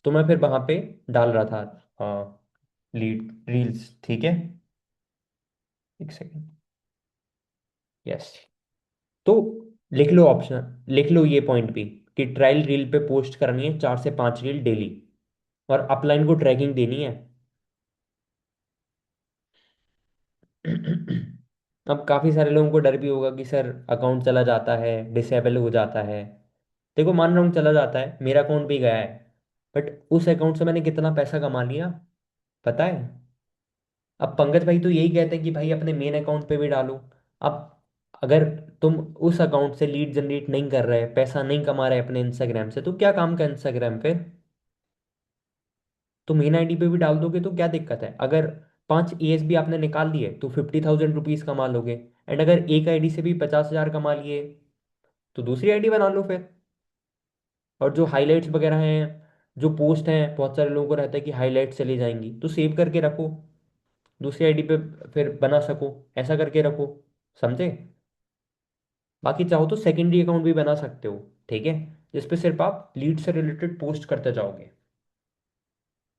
तो मैं फिर वहां पे डाल रहा था लीड रील्स। ठीक है। एक सेकेंड। यस। तो लिख लो ऑप्शन, लिख लो ये पॉइंट भी, कि ट्रायल रील पे पोस्ट करनी है 4 से 5 रील डेली, और अपलाइन को ट्रैकिंग देनी है। अब काफी सारे लोगों को डर भी होगा कि सर अकाउंट चला जाता है, डिसेबल हो जाता है। देखो मान रहा हूँ चला जाता है, मेरा अकाउंट भी गया है, बट उस अकाउंट से मैंने कितना पैसा कमा लिया पता है। अब पंकज भाई तो यही कहते हैं कि भाई अपने मेन अकाउंट पे भी डालो। अब अगर तुम उस अकाउंट से लीड जनरेट नहीं कर रहे, पैसा नहीं कमा रहे अपने इंस्टाग्राम से, तो क्या काम का इंस्टाग्राम पे। तो मेन आईडी पे भी डाल दोगे तो क्या दिक्कत है। अगर 5 ESB आपने निकाल लिए तो 50,000 रुपीज कमा लोगे। एंड अगर एक आईडी से भी 50,000 कमा लिए तो दूसरी आईडी बना लो फिर। और जो हाइलाइट्स वगैरह हैं, जो पोस्ट हैं, बहुत सारे लोगों को रहता है कि हाइलाइट्स चली जाएंगी, तो सेव करके रखो, दूसरी आईडी पे फिर बना सको, ऐसा करके रखो। समझे। बाकी चाहो तो सेकेंडरी अकाउंट भी बना सकते हो। ठीक है। जिसपे सिर्फ आप लीड से रिलेटेड पोस्ट करते जाओगे।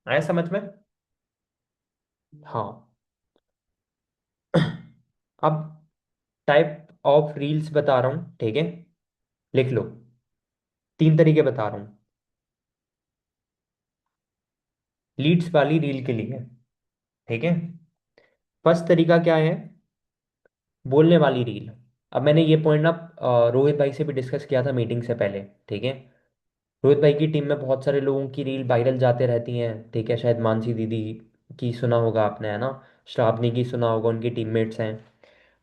आया समझ में। हाँ। अब टाइप ऑफ रील्स बता रहा हूँ। ठीक है। लिख लो। 3 तरीके बता रहा हूँ लीड्स वाली रील के लिए। ठीक है। फर्स्ट तरीका क्या है, बोलने वाली रील। अब मैंने ये पॉइंट ना रोहित भाई से भी डिस्कस किया था मीटिंग से पहले। ठीक है। रोहित भाई की टीम में बहुत सारे लोगों की रील वायरल जाते रहती हैं। ठीक है। शायद मानसी दीदी की सुना होगा आपने, है ना। श्रावणी की सुना होगा, उनकी टीममेट्स हैं।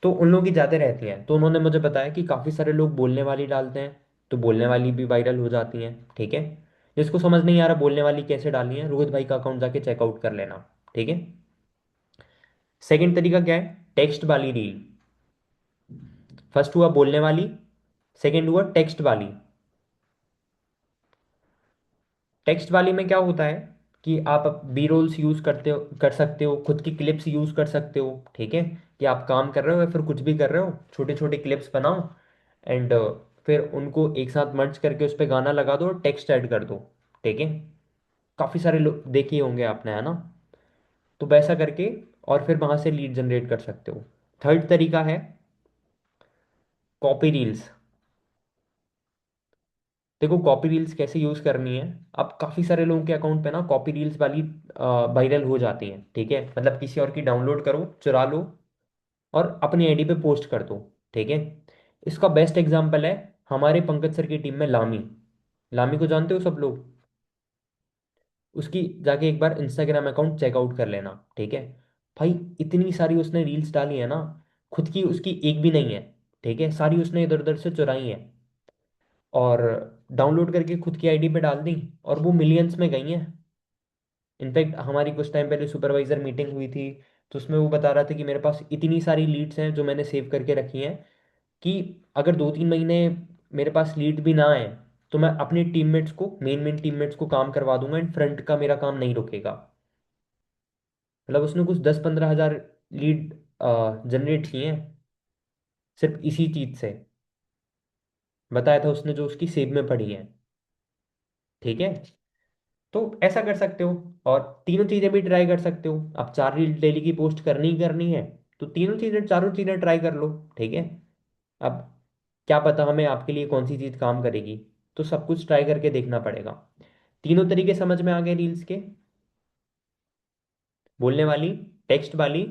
तो उन लोगों की जाते रहती हैं, तो उन्होंने मुझे बताया कि काफ़ी सारे लोग बोलने वाली डालते हैं, तो बोलने वाली भी वायरल हो जाती हैं। ठीक है। जिसको समझ नहीं आ रहा बोलने वाली कैसे डालनी है, रोहित भाई का अकाउंट जाके चेकआउट कर लेना। ठीक है। सेकंड तरीका क्या है, टेक्स्ट वाली रील। फर्स्ट हुआ बोलने वाली, सेकंड हुआ टेक्स्ट वाली। टेक्स्ट वाली में क्या होता है कि आप बी रोल्स यूज करते हो, कर सकते हो, खुद की क्लिप्स यूज कर सकते हो। ठीक है। कि आप काम कर रहे हो या फिर कुछ भी कर रहे हो, छोटे छोटे क्लिप्स बनाओ, एंड फिर उनको एक साथ मर्ज करके उस पर गाना लगा दो और टेक्स्ट ऐड कर दो। ठीक है। काफी सारे लोग देखे होंगे आपने, है ना। तो वैसा करके और फिर वहां से लीड जनरेट कर सकते हो। थर्ड तरीका है कॉपी रील्स। देखो कॉपी रील्स कैसे यूज करनी है। अब काफी सारे लोगों के अकाउंट पे ना कॉपी रील्स वाली वायरल हो जाती हैं। ठीक है। मतलब किसी और की डाउनलोड करो, चुरा लो, और अपनी आईडी पे पोस्ट कर दो। ठीक है। इसका बेस्ट एग्जांपल है हमारे पंकज सर की टीम में लामी। लामी को जानते हो सब लोग। उसकी जाके एक बार इंस्टाग्राम अकाउंट चेकआउट कर लेना। ठीक है। भाई इतनी सारी उसने रील्स डाली है ना, खुद की उसकी एक भी नहीं है। ठीक है। सारी उसने इधर उधर से चुराई है, और डाउनलोड करके खुद की आईडी पे डाल दी, और वो मिलियंस में गई हैं। इनफैक्ट हमारी कुछ टाइम पहले सुपरवाइजर मीटिंग हुई थी, तो उसमें वो बता रहा था कि मेरे पास इतनी सारी लीड्स हैं जो मैंने सेव करके रखी हैं, कि अगर 2-3 महीने मेरे पास लीड भी ना आए, तो मैं अपने टीममेट्स को, मेन मेन टीममेट्स को काम करवा दूंगा, एंड फ्रंट का मेरा काम नहीं रुकेगा। मतलब उसने कुछ 10-15 हज़ार लीड जनरेट किए हैं सिर्फ इसी चीज से। बताया था उसने, जो उसकी सेव में पड़ी है। ठीक है। तो ऐसा कर सकते हो, और तीनों चीजें भी ट्राई कर सकते हो। अब 4 रील डेली की पोस्ट करनी ही करनी है, तो तीनों चीजें, चारों चीजें ट्राई कर लो। ठीक है। अब क्या पता हमें आपके लिए कौन सी चीज काम करेगी, तो सब कुछ ट्राई करके देखना पड़ेगा। तीनों तरीके समझ में आ गए रील्स के, बोलने वाली, टेक्स्ट वाली,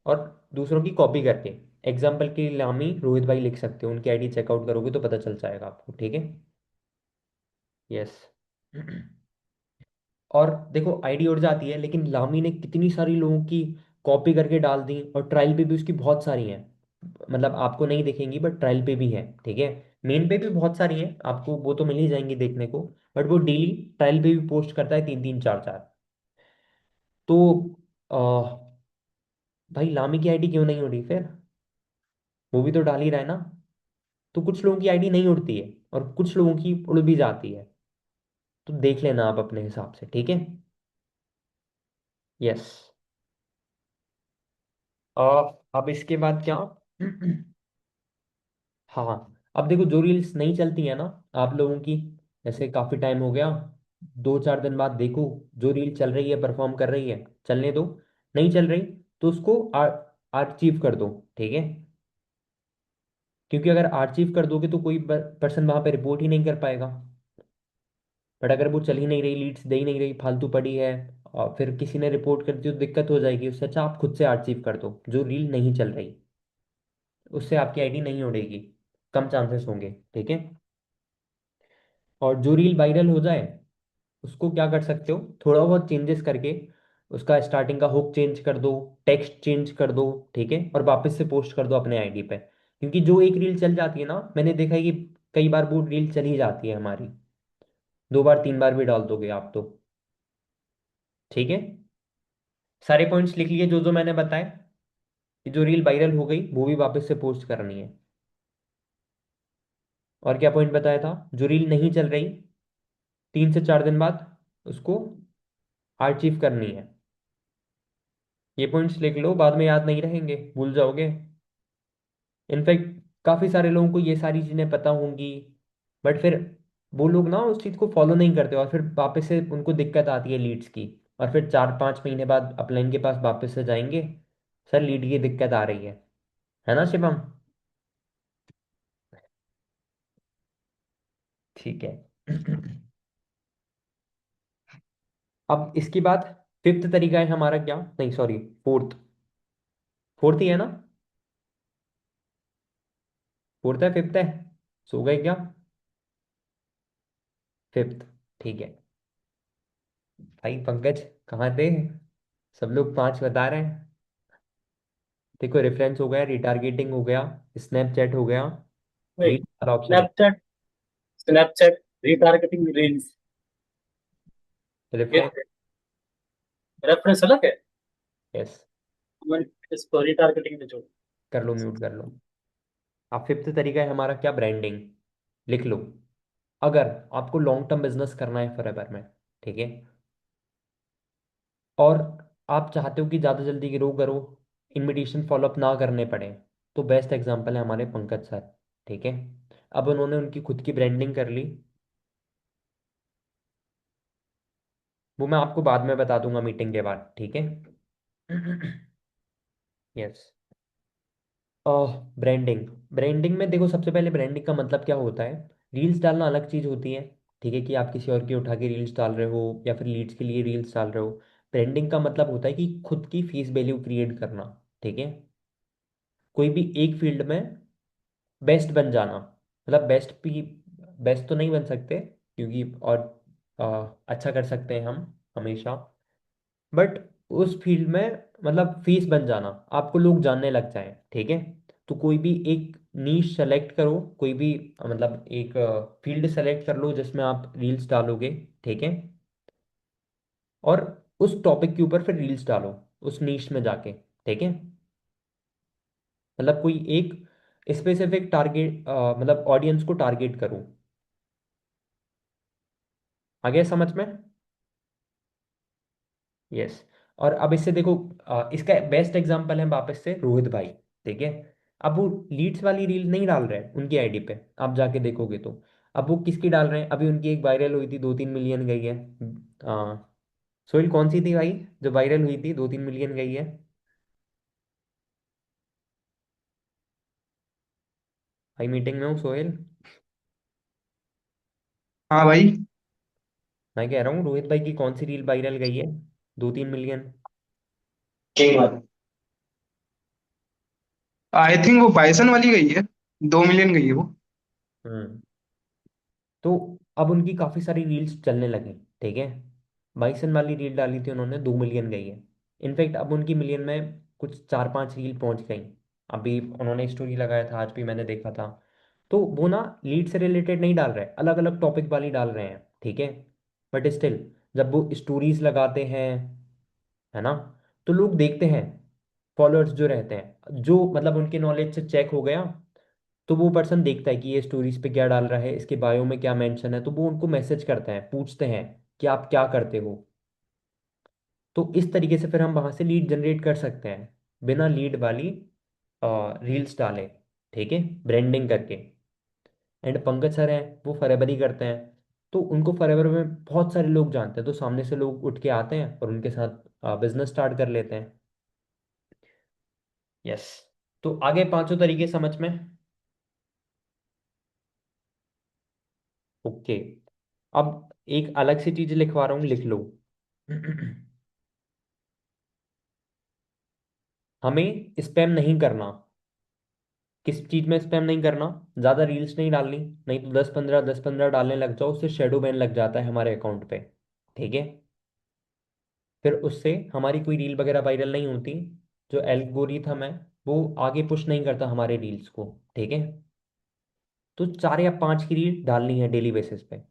और दूसरों की कॉपी करके। एग्जाम्पल के लिए लामी रोहित भाई लिख सकते हो, उनकी आईडी चेकआउट करोगे तो पता चल जाएगा आपको। ठीक है। यस। और देखो आईडी उड़ जाती है, लेकिन लामी ने कितनी सारी लोगों की कॉपी करके डाल दी, और ट्रायल पे भी उसकी बहुत सारी हैं। मतलब आपको नहीं दिखेंगी बट ट्रायल पे भी है। ठीक है। मेन पे भी बहुत सारी हैं, आपको वो तो मिल ही जाएंगी देखने को। बट वो डेली ट्रायल पे भी पोस्ट करता है, 3-3 4-4। तो आ, भाई लामी की आईडी क्यों नहीं उड़ी फिर, वो भी तो डाल ही रहा है ना। तो कुछ लोगों की आईडी नहीं उड़ती है, और कुछ लोगों की उड़ भी जाती है। तो देख लेना आप अपने हिसाब से। ठीक है। यस। अब इसके बाद क्या? हाँ, अब देखो जो रील्स नहीं चलती है ना आप लोगों की, जैसे काफी टाइम हो गया, 2-4 दिन बाद देखो जो रील चल रही है, परफॉर्म कर रही है, चलने दो। नहीं चल रही तो उसको आर्चीव कर दो, ठीक है? क्योंकि अगर आर्चीव कर दोगे तो कोई पर्सन वहां पे रिपोर्ट ही नहीं कर पाएगा। बट अगर वो चल ही नहीं रही, लीड्स दे ही नहीं रही, फालतू पड़ी है, और फिर किसी ने रिपोर्ट कर दी तो दिक्कत हो जाएगी। उससे अच्छा आप खुद से आर्चीव कर दो जो रील नहीं चल रही। उससे आपकी आईडी नहीं उड़ेगी, कम चांसेस होंगे, ठीक है? और जो रील वायरल हो जाए उसको क्या कर सकते हो, थोड़ा बहुत चेंजेस करके उसका स्टार्टिंग का हुक चेंज कर दो, टेक्स्ट चेंज कर दो, ठीक है? और वापस से पोस्ट कर दो अपने आईडी पे। क्योंकि जो एक रील चल जाती है ना, मैंने देखा है कि कई बार वो रील चल ही जाती है हमारी, 2 बार 3 बार भी डाल दोगे आप तो, ठीक है? सारे पॉइंट्स लिख लिए जो जो मैंने बताए, कि जो रील वायरल हो गई वो भी वापस से पोस्ट करनी है। और क्या पॉइंट बताया था? जो रील नहीं चल रही, 3 से 4 दिन बाद उसको आर्चीव करनी है। ये पॉइंट्स लिख लो, बाद में याद नहीं रहेंगे, भूल जाओगे। इनफैक्ट काफी सारे लोगों को ये सारी चीजें पता होंगी, बट फिर वो लोग ना उस चीज को फॉलो नहीं करते, और फिर वापस से उनको दिक्कत आती है लीड्स की। और फिर 4-5 महीने बाद अपलाइन के पास वापस से जाएंगे, सर लीड की दिक्कत आ रही है ना शिवम? ठीक है। अब इसके बाद फिफ्थ तरीका है हमारा, क्या, नहीं सॉरी, फोर्थ। फोर्थ ही है ना? फोर्थ है, फिफ्थ है? सो गए क्या? फिफ्थ, ठीक है। भाई पंकज कहाँ थे? सब लोग 5 बता रहे हैं। देखो, रेफरेंस हो गया, रिटारगेटिंग हो गया, स्नैपचैट हो गया, Wait, रील वाला ऑप्शन है। Snapchat, Snapchat, retargeting reels. ये रेफरेंस। रेफरेंस अलग है। यस। मैं इसको रिटारगेटिंग में जोड़। कर लो, म्यूट कर लो। अब फिफ्थ तरीका है हमारा, क्या, ब्रांडिंग। लिख लो। अगर आपको लॉन्ग टर्म बिजनेस करना है फॉरएवर में, ठीक है, और आप चाहते हो कि ज़्यादा जल्दी ग्रो करो, इनविटेशन फॉलोअप ना करने पड़े, तो बेस्ट एग्जांपल है हमारे पंकज सर, ठीक है? अब उन्होंने उनकी खुद की ब्रांडिंग कर ली, वो मैं आपको बाद में बता दूंगा मीटिंग के बाद, ठीक है? यस। ब्रांडिंग। ब्रांडिंग में देखो, सबसे पहले ब्रांडिंग का मतलब क्या होता है? रील्स डालना अलग चीज़ होती है, ठीक है, कि आप किसी और की उठा के रील्स डाल रहे हो या फिर लीड्स के लिए रील्स डाल रहे हो। ब्रांडिंग का मतलब होता है कि खुद की फेस वैल्यू क्रिएट करना, ठीक है? कोई भी एक फील्ड में बेस्ट बन जाना, मतलब बेस्ट भी, बेस्ट तो नहीं बन सकते क्योंकि और अच्छा कर सकते हैं हम हमेशा, बट उस फील्ड में मतलब फेस बन जाना, आपको लोग जानने लग जाएं, ठीक है? तो कोई भी एक नीश सेलेक्ट करो, कोई भी मतलब एक फील्ड सेलेक्ट कर लो जिसमें आप रील्स डालोगे, ठीक है? और उस टॉपिक के ऊपर फिर रील्स डालो, उस नीश में जाके, ठीक है? मतलब कोई एक स्पेसिफिक टारगेट, मतलब ऑडियंस को टारगेट करो। आ गया समझ में? यस। और अब इससे देखो, इसका बेस्ट एग्जांपल है वापस से रोहित भाई, ठीक है? अब वो लीड्स वाली रील नहीं डाल रहे हैं उनकी आईडी पे, आप जाके देखोगे तो। अब वो किसकी डाल रहे हैं? अभी उनकी एक वायरल हुई थी, 2-3 मिलियन गई है। सोहेल कौन सी थी भाई जो वायरल हुई थी, 2-3 मिलियन गई है? भाई मीटिंग में हूँ सोहेल। हाँ भाई। मैं कह रहा हूँ रोहित भाई की कौन सी रील वायरल गई है, 2-3 मिलियन? सही बात। आई थिंक वो बाइसन वाली गई है, 2 मिलियन गई है वो। हम्म। तो अब उनकी काफ़ी सारी रील्स चलने लगी, ठीक है? बाइसन वाली रील डाली थी उन्होंने, 2 मिलियन गई है। इनफैक्ट अब उनकी मिलियन में कुछ 4-5 रील पहुंच गई। अभी उन्होंने स्टोरी लगाया था, आज भी मैंने देखा था। तो वो ना लीड से रिलेटेड नहीं डाल रहे, अलग अलग टॉपिक वाली डाल रहे हैं, ठीक है? बट स्टिल जब वो स्टोरीज लगाते हैं, है ना, तो लोग देखते हैं, फॉलोअर्स जो रहते हैं, जो मतलब उनके नॉलेज से चेक हो गया, तो वो पर्सन देखता है कि ये स्टोरीज पे क्या डाल रहा है, इसके बायो में क्या मेंशन है, तो वो उनको मैसेज करते हैं, पूछते हैं कि आप क्या करते हो। तो इस तरीके से फिर हम वहां से लीड जनरेट कर सकते हैं, बिना लीड वाली रील्स डाले, ठीक है, ब्रांडिंग करके। एंड पंकज सर हैं, वो फरेबरी करते हैं, तो उनको फरेबर में बहुत सारे लोग जानते हैं, तो सामने से लोग उठ के आते हैं और उनके साथ बिजनेस स्टार्ट कर लेते हैं। यस। तो आगे पांचों तरीके समझ में? ओके। अब एक अलग सी चीज लिखवा रहा हूँ, लिख लो। हमें स्पैम नहीं करना। किस चीज में स्पैम नहीं करना? ज्यादा रील्स नहीं डालनी, नहीं तो 10-15 डालने लग जाओ, उससे शेडो बैन लग जाता है हमारे अकाउंट पे, ठीक है। फिर उससे हमारी कोई रील वगैरह वायरल नहीं होती, जो एल्गोरिथम है वो आगे पुश नहीं करता हमारे रील्स को, ठीक है। तो 4 या 5 की रील डालनी है डेली बेसिस पे।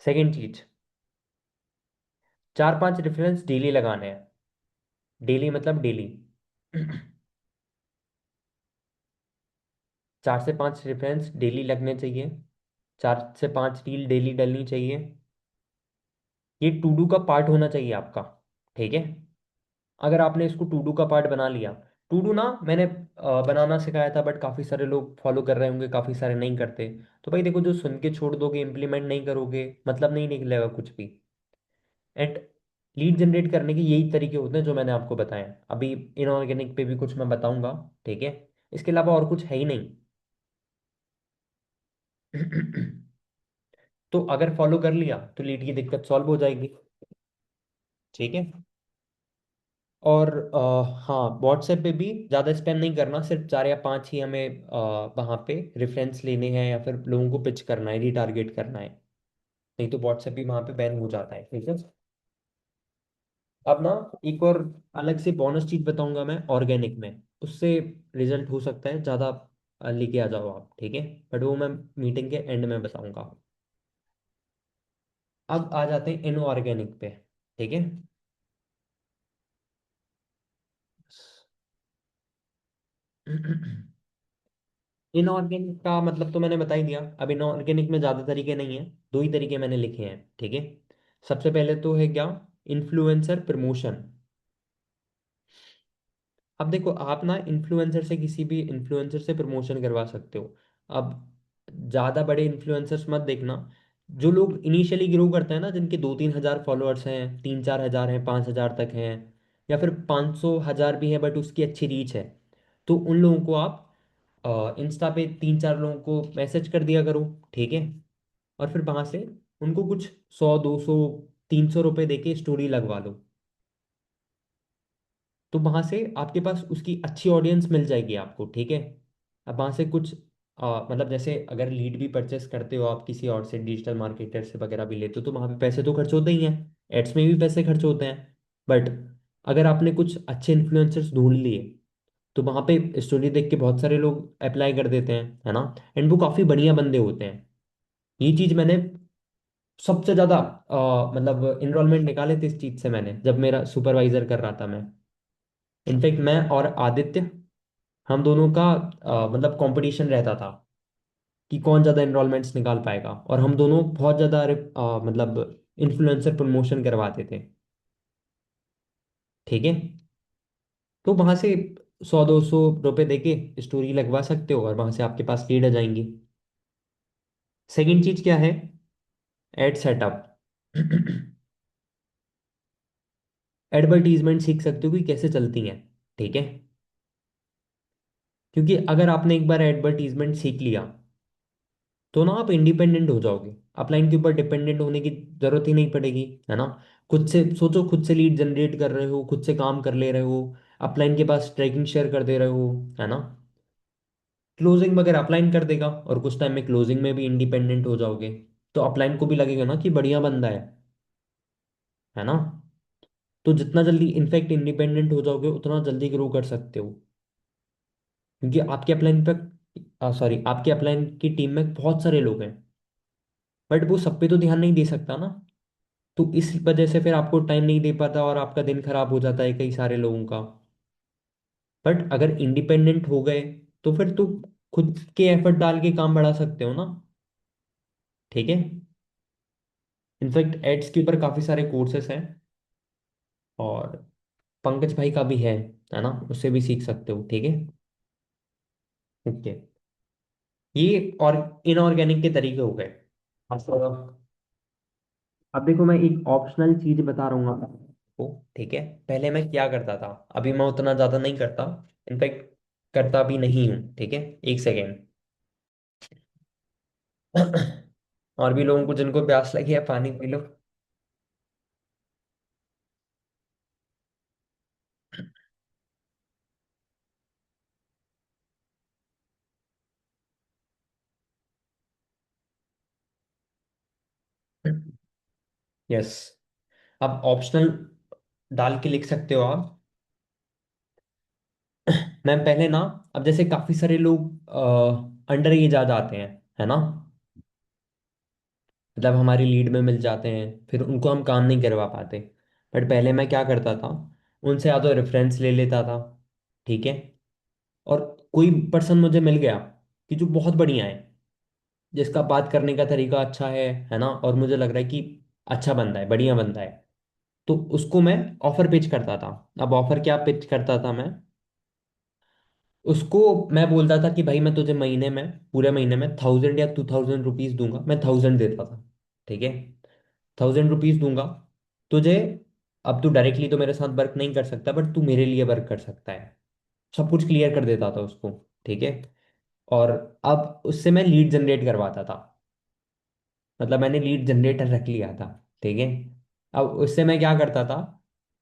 सेकेंड चीज, 4-5 रेफरेंस डेली लगाने हैं। डेली मतलब डेली। 4 से 5 रेफरेंस डेली लगने चाहिए, 4 से 5 रील डेली डलनी चाहिए। ये टू डू का पार्ट होना चाहिए आपका, ठीक है। अगर आपने इसको टू डू का पार्ट बना लिया, टू डू ना मैंने बनाना सिखाया था, बट काफ़ी सारे लोग फॉलो कर रहे होंगे, काफ़ी सारे नहीं करते। तो भाई देखो, जो सुन के छोड़ दोगे, इम्प्लीमेंट नहीं करोगे, मतलब नहीं निकलेगा कुछ भी। एंड लीड जनरेट करने के यही तरीके होते हैं जो मैंने आपको बताए। अभी इनऑर्गेनिक पे भी कुछ मैं बताऊंगा, ठीक है। इसके अलावा और कुछ है ही नहीं। तो अगर फॉलो कर लिया तो लीड की दिक्कत सॉल्व हो जाएगी, ठीक है। और हाँ, व्हाट्सएप पे भी ज़्यादा स्पैम नहीं करना, सिर्फ 4 या 5 ही हमें वहाँ पे रेफरेंस लेने हैं, या फिर लोगों को पिच करना है, रिटारगेट करना है। नहीं तो व्हाट्सएप भी वहाँ पे बैन हो जाता है, ठीक है। अब ना एक और अलग से बोनस चीज़ बताऊंगा मैं ऑर्गेनिक में, उससे रिजल्ट हो सकता है ज़्यादा लेके आ जाओ आप, ठीक है। बट वो मैं मीटिंग के एंड में बताऊंगा। अब आ जाते हैं इनऑर्गेनिक पे, ठीक है। इनऑर्गेनिक का मतलब तो मैंने बता ही दिया। अब इनऑर्गेनिक में ज़्यादा तरीके नहीं है, 2 ही तरीके मैंने लिखे हैं, ठीक है। सबसे पहले तो है क्या, इन्फ्लुएंसर प्रमोशन। अब देखो, आप ना इन्फ्लुएंसर से, किसी भी इन्फ्लुएंसर से प्रमोशन करवा सकते हो। अब ज़्यादा बड़े इन्फ्लुएंसर्स मत देखना। जो लोग इनिशियली ग्रो करते हैं ना, जिनके 2-3 हज़ार फॉलोअर्स हैं, 3-4 हज़ार हैं, 5 हज़ार तक हैं, या फिर 500 हज़ार भी हैं बट उसकी अच्छी रीच है, तो उन लोगों को आप इंस्टा पे 3-4 लोगों को मैसेज कर दिया करो, ठीक है। और फिर वहां से उनको कुछ 100, 200, 300 रुपये दे के स्टोरी लगवा लो। तो वहां से आपके पास उसकी अच्छी ऑडियंस मिल जाएगी आपको, ठीक है। अब वहां से कुछ मतलब जैसे अगर लीड भी परचेस करते हो आप किसी और से, डिजिटल मार्केटर से वगैरह भी लेते हो, तो वहां पे पैसे तो खर्च होते ही हैं, एड्स में भी पैसे खर्च होते हैं। बट अगर आपने कुछ अच्छे इन्फ्लुएंसर्स ढूंढ लिए, तो वहां पे स्टोरी देख के बहुत सारे लोग अप्लाई कर देते हैं, है ना। एंड वो काफी बढ़िया बंदे होते हैं। ये चीज मैंने सबसे ज्यादा मतलब इनरोलमेंट निकाले थे इस चीज से मैंने, जब मेरा सुपरवाइजर कर रहा था मैं। इनफैक्ट मैं और आदित्य, हम दोनों का मतलब कंपटीशन रहता था कि कौन ज्यादा इनरोलमेंट्स निकाल पाएगा, और हम दोनों बहुत ज्यादा मतलब इन्फ्लुएंसर प्रमोशन करवाते थे, ठीक है। तो वहां से 100-200 रुपए देके स्टोरी लगवा सकते हो, और वहां से आपके पास लीड आ जाएंगी। सेकंड चीज क्या है, एड सेटअप। एडवर्टीजमेंट सीख सकते हो कि कैसे चलती हैं, ठीक है। क्योंकि अगर आपने एक बार एडवर्टीजमेंट सीख लिया, तो ना आप इंडिपेंडेंट हो जाओगे, अपलाइन के ऊपर डिपेंडेंट होने की जरूरत ही नहीं पड़ेगी, है ना। खुद से सोचो, खुद से लीड जनरेट कर रहे हो, खुद से काम कर ले रहे हो, अपलाइन के पास ट्रैकिंग शेयर कर दे रहे हो, है ना। क्लोजिंग वगैरह अपलाइन कर देगा, और कुछ टाइम में क्लोजिंग में भी इंडिपेंडेंट हो जाओगे। तो अपलाइन को भी लगेगा ना कि बढ़िया बंदा है ना। तो जितना जल्दी इनफैक्ट इंडिपेंडेंट हो जाओगे, उतना जल्दी ग्रो कर सकते हो। क्योंकि आपके अपलाइन पे, सॉरी, आपके अपलाइन की टीम में बहुत सारे लोग हैं, बट वो सब पे तो ध्यान नहीं दे सकता ना। तो इस वजह से फिर आपको टाइम नहीं दे पाता, और आपका दिन खराब हो जाता है कई सारे लोगों का। बट अगर इंडिपेंडेंट हो गए, तो फिर तो खुद के एफर्ट डाल के काम बढ़ा सकते हो ना, ठीक है। इनफैक्ट एड्स के ऊपर काफी सारे कोर्सेस हैं, और पंकज भाई का भी है ना, उससे भी सीख सकते हो, ठीक है। ओके, ये और इनऑर्गेनिक के तरीके हो गए। अब अब देखो, मैं एक ऑप्शनल चीज बता रहा हूँ आपको, ठीक है। पहले मैं क्या करता था, अभी मैं उतना ज्यादा नहीं करता, इनफैक्ट करता भी नहीं हूँ, ठीक है। एक सेकेंड। और भी लोगों को जिनको प्यास लगी है, पानी पी लो। यस, अब ऑप्शनल डाल के लिख सकते हो आप। मैम पहले ना, अब जैसे काफी सारे लोग अंडर एज आ जाते हैं, है ना, मतलब हमारी लीड में मिल जाते हैं, फिर उनको हम काम नहीं करवा पाते। बट पहले मैं क्या करता था, उनसे या तो रेफरेंस ले लेता था, ठीक है। और कोई पर्सन मुझे मिल गया कि जो बहुत बढ़िया है, जिसका बात करने का तरीका अच्छा है ना, और मुझे लग रहा है कि अच्छा बंदा है, बढ़िया बंदा है, तो उसको मैं ऑफर पिच करता था। अब ऑफर क्या पिच करता था मैं, उसको मैं बोलता था कि भाई मैं तुझे महीने में, पूरे महीने में 1000 या 2000 रुपीज दूंगा, मैं 1000 देता था, ठीक है। 1000 रुपीज दूंगा तुझे। अब तू डायरेक्टली तो मेरे साथ वर्क नहीं कर सकता, बट तू मेरे लिए वर्क कर सकता है। सब कुछ क्लियर कर देता था उसको, ठीक है। और अब उससे मैं लीड जनरेट करवाता था, मतलब मैंने लीड जनरेटर रख लिया था, ठीक है। अब उससे मैं क्या करता था,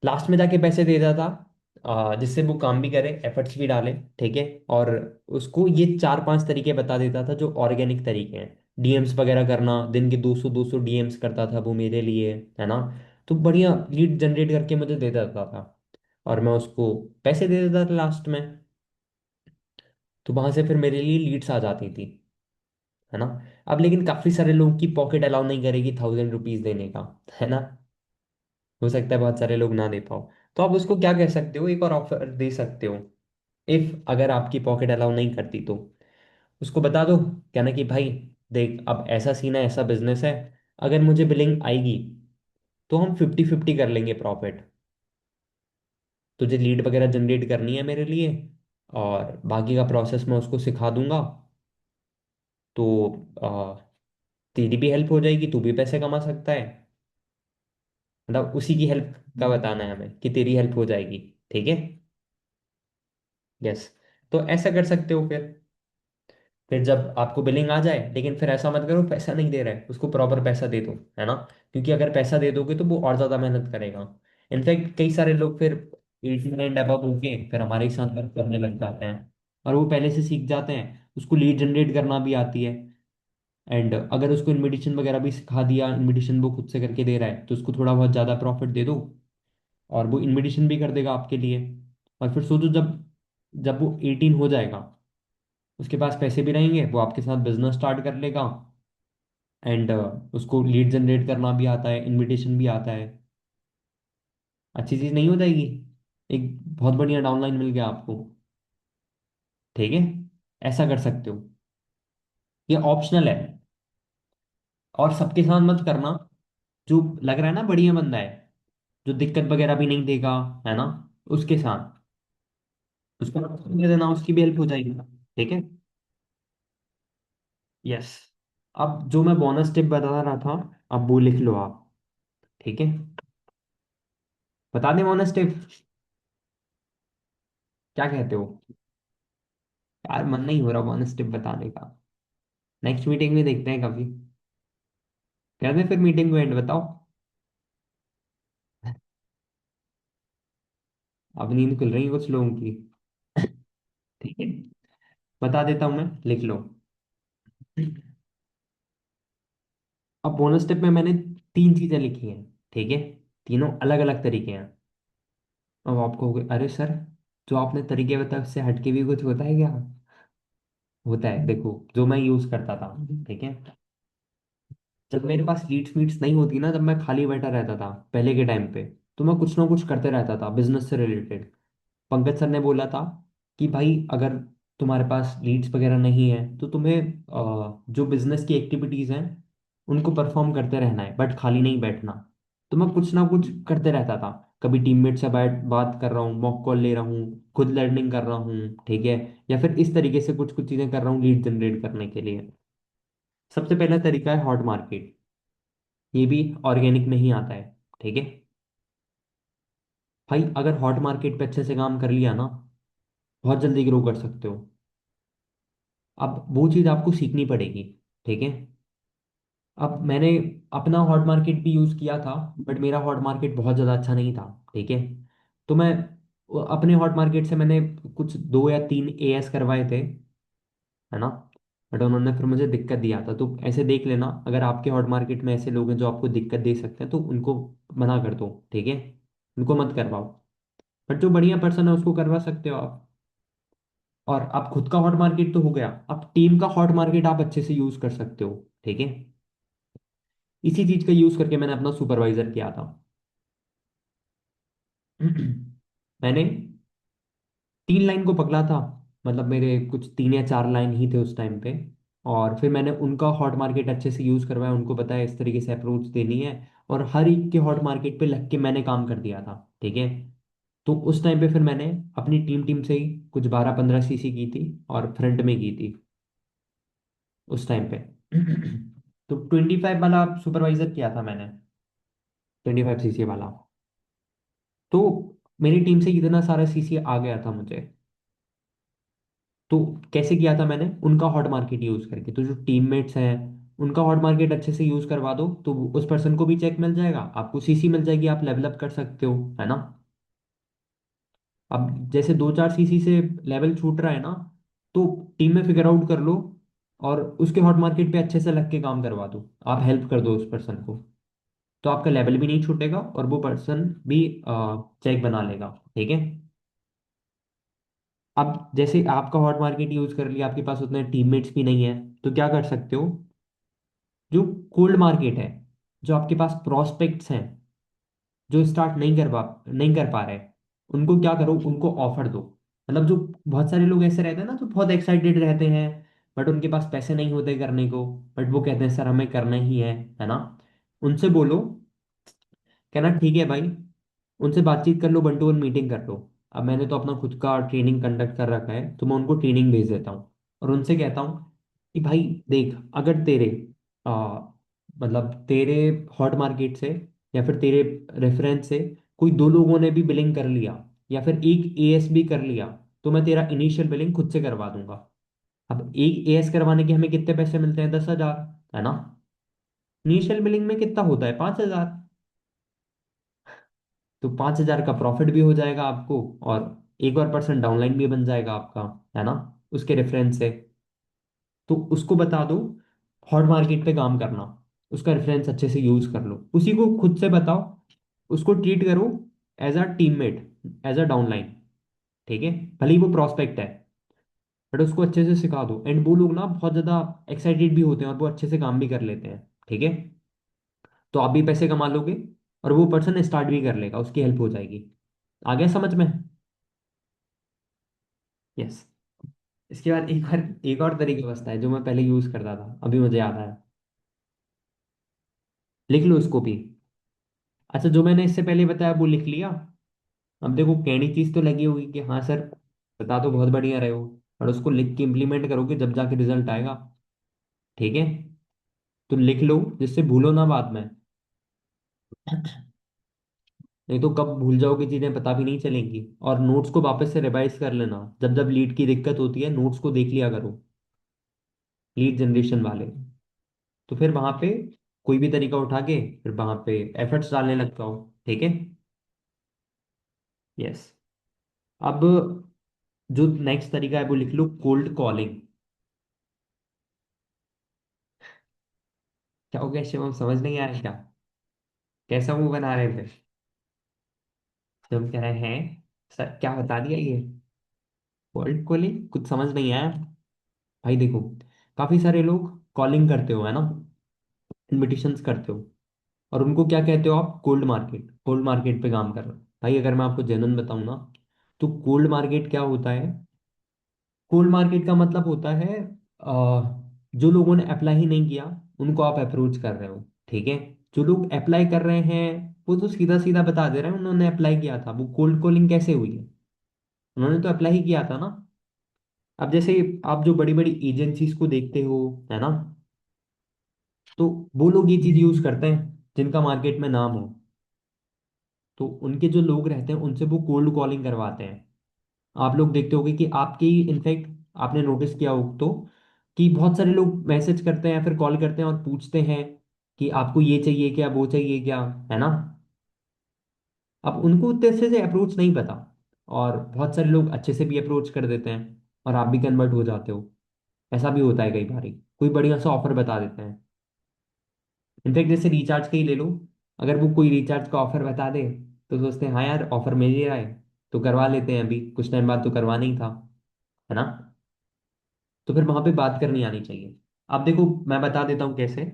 लास्ट में जाके पैसे देता था, जिससे वो काम भी करे, एफर्ट्स भी डाले, ठीक है। और उसको ये 4-5 तरीके बता देता था जो ऑर्गेनिक तरीके हैं। डीएम्स वगैरह करना, दिन के 200-200 डीएम्स करता था वो मेरे लिए, है ना। तो बढ़िया लीड जनरेट करके मुझे दे देता था, और मैं उसको पैसे दे देता था लास्ट में। तो वहां से फिर मेरे लिए लीड्स आ जाती थी, है ना। अब लेकिन काफी सारे लोगों की पॉकेट अलाउ नहीं करेगी 1000 रुपीज देने का, है ना। हो सकता है बहुत सारे लोग ना दे पाओ, तो आप उसको क्या कह सकते हो, एक और ऑफर दे सकते हो। इफ अगर आपकी पॉकेट अलाउ नहीं करती तो उसको बता दो, कहना कि भाई देख, अब ऐसा सीन है, ऐसा बिजनेस है, अगर मुझे बिलिंग आएगी तो हम 50-50 कर लेंगे प्रॉफिट। तुझे लीड वगैरह जनरेट करनी है मेरे लिए, और बाकी का प्रोसेस मैं उसको सिखा दूंगा। तो आ, तेरी भी हेल्प हो जाएगी, तू भी पैसे कमा सकता है। मतलब उसी की हेल्प का बताना है हमें कि तेरी हेल्प हो जाएगी, ठीक है। यस, तो ऐसा कर सकते हो फिर जब आपको बिलिंग आ जाए, लेकिन फिर ऐसा मत करो पैसा नहीं दे रहा है, उसको प्रॉपर पैसा दे दो, है ना। क्योंकि अगर पैसा दे दोगे तो वो और ज्यादा मेहनत करेगा। इनफैक्ट कई सारे लोग फिर 18 एंड अबव होके फिर हमारे ही साथ वर्क करने लग जाते हैं, और वो पहले से सीख जाते हैं, उसको लीड जनरेट करना भी आती है। एंड अगर उसको इनविटेशन वगैरह भी सिखा दिया, इनविटेशन वो खुद से करके दे रहा है, तो उसको थोड़ा बहुत ज़्यादा प्रॉफिट दे दो, और वो इनविटेशन भी कर देगा आपके लिए। और फिर सोचो, जब जब वो 18 हो जाएगा, उसके पास पैसे भी रहेंगे, वो आपके साथ बिजनेस स्टार्ट कर लेगा। एंड उसको लीड जनरेट करना भी आता है, इनविटेशन भी आता है। अच्छी चीज़ नहीं हो जाएगी, एक बहुत बढ़िया डाउनलाइन मिल गया आपको, ठीक है। ऐसा कर सकते हो, ये ऑप्शनल है। और सबके साथ मत करना, जो लग रहा है ना बढ़िया बंदा है, जो दिक्कत वगैरह भी नहीं देगा, है ना, उसके साथ, उसको दे देना, उसकी भी हेल्प हो जाएगी, ठीक है। यस, अब जो मैं बोनस टिप बता रहा था, अब वो लिख लो आप, ठीक है। बता दें बोनस टिप, क्या कहते हो। यार मन नहीं हो रहा बोनस टिप बताने का, नेक्स्ट मीटिंग में देखते हैं कभी। कर दें फिर मीटिंग को एंड, बताओ। अब नींद खुल रही है कुछ लोगों की। ठीक है, बता देता हूँ मैं, लिख लो। अब बोनस टिप में मैंने 3 चीजें लिखी हैं, ठीक है। तीनों अलग अलग तरीके हैं। अब आप कहोगे अरे सर, जो आपने तरीके बताए उससे हटके भी कुछ होता है क्या। होता है, देखो जो मैं यूज करता था, ठीक है। जब मेरे पास लीड्स वीड्स नहीं होती ना, जब मैं खाली बैठा रहता था पहले के टाइम पे, तो मैं कुछ ना कुछ करते रहता था बिजनेस से रिलेटेड। पंकज सर ने बोला था कि भाई अगर तुम्हारे पास लीड्स वगैरह नहीं है तो तुम्हें जो बिजनेस की एक्टिविटीज हैं उनको परफॉर्म करते रहना है, बट खाली नहीं बैठना। तो मैं कुछ ना कुछ करते रहता था, कभी टीममेट से बात कर रहा हूँ, मॉक कॉल ले रहा हूँ, खुद लर्निंग कर रहा हूँ, ठीक है, या फिर इस तरीके से कुछ कुछ चीज़ें कर रहा हूँ लीड जनरेट करने के लिए। सबसे पहला तरीका है हॉट मार्केट। ये भी ऑर्गेनिक में ही आता है, ठीक है। भाई अगर हॉट मार्केट पे अच्छे से काम कर लिया ना, बहुत जल्दी ग्रो कर सकते हो। अब वो चीज़ आपको सीखनी पड़ेगी, ठीक है। अब मैंने अपना हॉट मार्केट भी यूज़ किया था, बट मेरा हॉट मार्केट बहुत ज़्यादा अच्छा नहीं था, ठीक है। तो मैं अपने हॉट मार्केट से मैंने कुछ 2 या 3 एएस करवाए थे, है ना। बट उन्होंने फिर मुझे दिक्कत दिया था। तो ऐसे देख लेना, अगर आपके हॉट मार्केट में ऐसे लोग हैं जो आपको दिक्कत दे सकते हैं तो उनको मना कर दो, ठीक है। उनको मत करवाओ। बट जो बढ़िया पर्सन है उसको करवा सकते हो आप। और आप खुद का हॉट मार्केट तो हो गया, अब टीम का हॉट मार्केट आप अच्छे से यूज कर सकते हो, ठीक है। इसी चीज का यूज करके मैंने अपना सुपरवाइजर किया था। मैंने 3 लाइन को पकड़ा था, मतलब मेरे कुछ 3 या 4 लाइन ही थे उस टाइम पे। और फिर मैंने उनका हॉट मार्केट अच्छे से यूज करवाया, उनको बताया इस तरीके से अप्रोच देनी है। और हर एक के हॉट मार्केट पे लग के मैंने काम कर दिया था, ठीक है। तो उस टाइम पे फिर मैंने अपनी टीम टीम से ही कुछ 12-15 सीसी की थी, और फ्रंट में की थी उस टाइम पे। तो 25 वाला सुपरवाइजर किया था मैंने, 25 सीसी वाला। तो मेरी टीम से इतना सारा सीसी आ गया था मुझे। तो कैसे किया था मैंने, उनका हॉट मार्केट यूज करके। तो जो टीममेट्स हैं उनका हॉट मार्केट अच्छे से यूज करवा दो, तो उस पर्सन को भी चेक मिल जाएगा, आपको सीसी मिल जाएगी, आप लेवल अप कर सकते हो, है ना। अब जैसे 2-4 सीसी से लेवल छूट रहा है ना, तो टीम में फिगर आउट कर लो, और उसके हॉट मार्केट पे अच्छे से लग के काम करवा दो, आप हेल्प कर दो उस पर्सन को। तो आपका लेवल भी नहीं छूटेगा और वो पर्सन भी चेक बना लेगा, ठीक है। अब जैसे आपका हॉट मार्केट यूज कर लिया, आपके पास उतने टीममेट्स भी नहीं है, तो क्या कर सकते हो, जो कोल्ड मार्केट है, जो आपके पास प्रोस्पेक्ट्स हैं, जो स्टार्ट नहीं कर पा रहे, उनको क्या करो, उनको ऑफर दो। मतलब जो बहुत सारे लोग ऐसे रहते हैं ना, जो बहुत एक्साइटेड रहते हैं, बट उनके पास पैसे नहीं होते करने को, बट वो कहते हैं सर हमें करना ही है ना। उनसे बोलो, कहना ठीक है भाई, उनसे बातचीत कर लो, वन टू वन मीटिंग कर लो। अब मैंने तो अपना खुद का ट्रेनिंग कंडक्ट कर रखा है, तो मैं उनको ट्रेनिंग भेज देता हूँ। और उनसे कहता हूँ कि भाई देख, अगर तेरे आ, मतलब तेरे हॉट मार्केट से या फिर तेरे रेफरेंस से कोई 2 लोगों ने भी बिलिंग कर लिया, या फिर एक एएस भी कर लिया, तो मैं तेरा इनिशियल बिलिंग खुद से करवा दूंगा। अब एक एएस करवाने के हमें कितने पैसे मिलते हैं, 10,000, है ना। इनिशियल बिलिंग में कितना होता है, 5,000। तो 5,000 का प्रॉफिट भी हो जाएगा आपको, और एक और परसेंट डाउनलाइन भी बन जाएगा आपका, है ना, उसके रेफरेंस से। तो उसको बता दो हॉट मार्केट पे काम करना, उसका रेफरेंस अच्छे से यूज कर लो, उसी को खुद से बताओ, उसको ट्रीट करो as a teammate, as a downline, ठीक है। भले ही वो प्रोस्पेक्ट है, बट उसको अच्छे से सिखा दो। एंड वो लोग ना बहुत ज्यादा एक्साइटेड भी होते हैं, और वो अच्छे से काम भी कर लेते हैं, ठीक है। तो आप भी पैसे कमा लोगे, और वो पर्सन स्टार्ट भी कर लेगा, उसकी हेल्प हो जाएगी। आ गया समझ में। यस। इसके बाद एक और तरीका बचता है जो मैं पहले यूज करता था, अभी मुझे याद आया। लिख लो इसको भी। अच्छा, जो मैंने इससे पहले बताया वो लिख लिया। अब देखो कहनी चीज तो लगी होगी कि हाँ सर, बता तो बहुत बढ़िया रहे हो, और उसको लिख के इम्प्लीमेंट करोगे जब जाके रिजल्ट आएगा, ठीक है। तो लिख लो जिससे भूलो ना बाद में। नहीं तो कब भूल जाओगे चीजें पता भी नहीं चलेंगी। और नोट्स को वापस से रिवाइज कर लेना, जब जब लीड की दिक्कत होती है नोट्स को देख लिया करो, लीड जनरेशन वाले। तो फिर वहां पे कोई भी तरीका उठा के फिर वहां पे एफर्ट्स डालने लग जाओ, ठीक है। यस। अब जो नेक्स्ट तरीका है वो लिख लो, कोल्ड कॉलिंग। क्या हो गया शिवम, समझ नहीं आया क्या? कैसा मुंह बना रहे थे? शिवम कह रहे हैं सर क्या बता दिया ये, कोल्ड कॉलिंग कुछ समझ नहीं आया। भाई देखो, काफी सारे लोग कॉलिंग करते हो, है ना, इनविटेशंस करते हो, और उनको क्या कहते हो आप, कोल्ड मार्केट पे काम कर रहे हो। भाई अगर मैं आपको जेन्युइन बताऊं ना, तो कोल्ड मार्केट क्या होता है, कोल्ड मार्केट का मतलब होता है जो लोगों ने अप्लाई ही नहीं किया उनको आप अप्रोच कर रहे हो, ठीक है। जो लोग अप्लाई कर रहे हैं वो तो सीधा सीधा बता दे रहे हैं, उन्होंने अप्लाई किया था। वो कोल्ड कॉलिंग कैसे हुई है? उन्होंने तो अप्लाई ही किया था ना। अब जैसे आप जो बड़ी बड़ी एजेंसीज को देखते हो, है ना, तो वो लोग ये चीज यूज करते हैं जिनका मार्केट में नाम हो। तो उनके जो लोग रहते हैं उनसे वो कोल्ड कॉलिंग करवाते हैं। आप लोग देखते होंगे कि आपकी, इनफैक्ट आपने नोटिस किया हो तो, कि बहुत सारे लोग मैसेज करते हैं या फिर कॉल करते हैं और पूछते हैं कि आपको ये चाहिए क्या, वो चाहिए क्या, है ना। अब उनको उतने अच्छे से अप्रोच नहीं पता, और बहुत सारे लोग अच्छे से भी अप्रोच कर देते हैं और आप भी कन्वर्ट हो जाते हो। ऐसा भी होता है कई बार। कोई बढ़िया सा ऑफर बता देते हैं। इनफैक्ट जैसे रिचार्ज का ही ले लो। अगर वो कोई रिचार्ज का ऑफर बता दे तो सोचते हैं हाँ यार ऑफर मिल ही रहा है, तो करवा लेते हैं, अभी कुछ टाइम बाद तो करवाना ही था, है ना। तो फिर वहां पे बात करनी आनी चाहिए। अब देखो, मैं बता देता हूँ कैसे।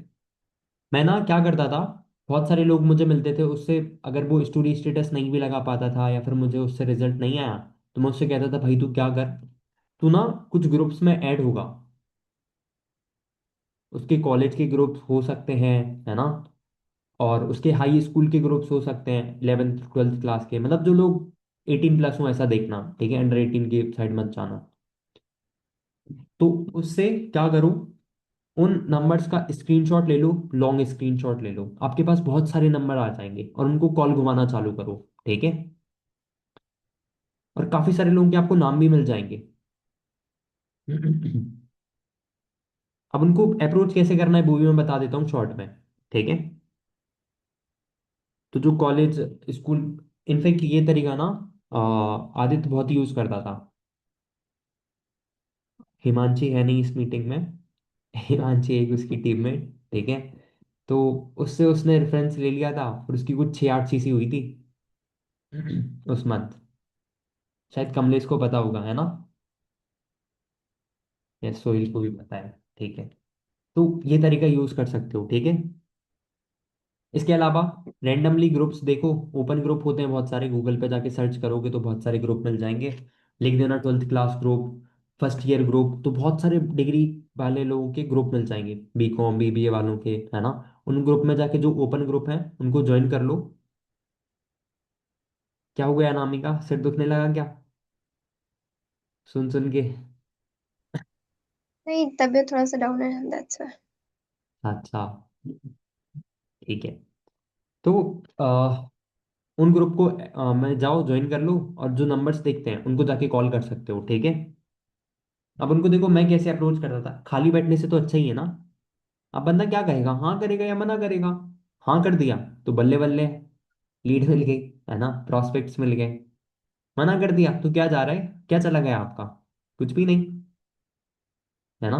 मैं ना क्या करता था, बहुत सारे लोग मुझे मिलते थे उससे। अगर वो स्टोरी स्टेटस नहीं भी लगा पाता था या फिर मुझे उससे रिजल्ट नहीं आया, तो मैं उससे कहता था भाई तू क्या कर, तू ना कुछ ग्रुप्स में ऐड होगा। उसके कॉलेज के ग्रुप्स हो सकते हैं, है ना, और उसके हाई स्कूल के ग्रुप्स हो सकते हैं, 11th 12th क्लास के, मतलब जो लोग 18+ हो ऐसा देखना, ठीक है, अंडर 18 के साइड मत जाना। तो उससे क्या करो, उन नंबर्स का स्क्रीनशॉट ले लो, लॉन्ग स्क्रीनशॉट ले लो, आपके पास बहुत सारे नंबर आ जाएंगे और उनको कॉल घुमाना चालू करो, ठीक है। और काफी सारे लोगों के आपको नाम भी मिल जाएंगे। अब उनको अप्रोच कैसे करना है वो भी मैं बता देता हूँ शॉर्ट में, ठीक है। तो जो कॉलेज, स्कूल, इनफैक्ट ये तरीका ना आदित्य बहुत यूज करता था। हिमांशी है नहीं इस मीटिंग में। हिमांशी एक उसकी टीम में, ठीक है। तो उससे उसने रेफरेंस ले लिया था, फिर उसकी कुछ 6 8 सीसी हुई थी उस मंथ। शायद कमलेश को पता होगा, है ना, या सोहिल को भी पता है, ठीक है। तो ये तरीका यूज कर सकते हो, ठीक है। इसके अलावा रैंडमली ग्रुप्स देखो। ओपन ग्रुप होते हैं बहुत सारे, गूगल पे जाके सर्च करोगे तो बहुत सारे ग्रुप मिल जाएंगे। लिख देना 12th class group, first year group, तो बहुत सारे डिग्री वाले लोगों के ग्रुप मिल जाएंगे, बीकॉम बीबीए वालों के, है ना। उन ग्रुप में जाके जो ओपन ग्रुप है उनको ज्वाइन कर लो। क्या हो गया अनामिका, सिर दुखने लगा क्या सुन सुन के? नहीं, तबीयत थोड़ा सा डाउन है, दैट्स व्हाई। अच्छा, ठीक है। तो उन ग्रुप को में जाओ, ज्वाइन कर लो, और जो नंबर्स देखते हैं उनको जाके कॉल कर सकते हो, ठीक है। अब उनको देखो मैं कैसे अप्रोच करता था, खाली बैठने से तो अच्छा ही है ना। अब बंदा क्या कहेगा, हाँ करेगा या मना करेगा। हाँ कर दिया तो बल्ले बल्ले, लीड मिल गई, है ना, प्रॉस्पेक्ट्स मिल गए। मना कर दिया तो क्या जा रहा है, क्या चला गया आपका, कुछ भी नहीं, है ना।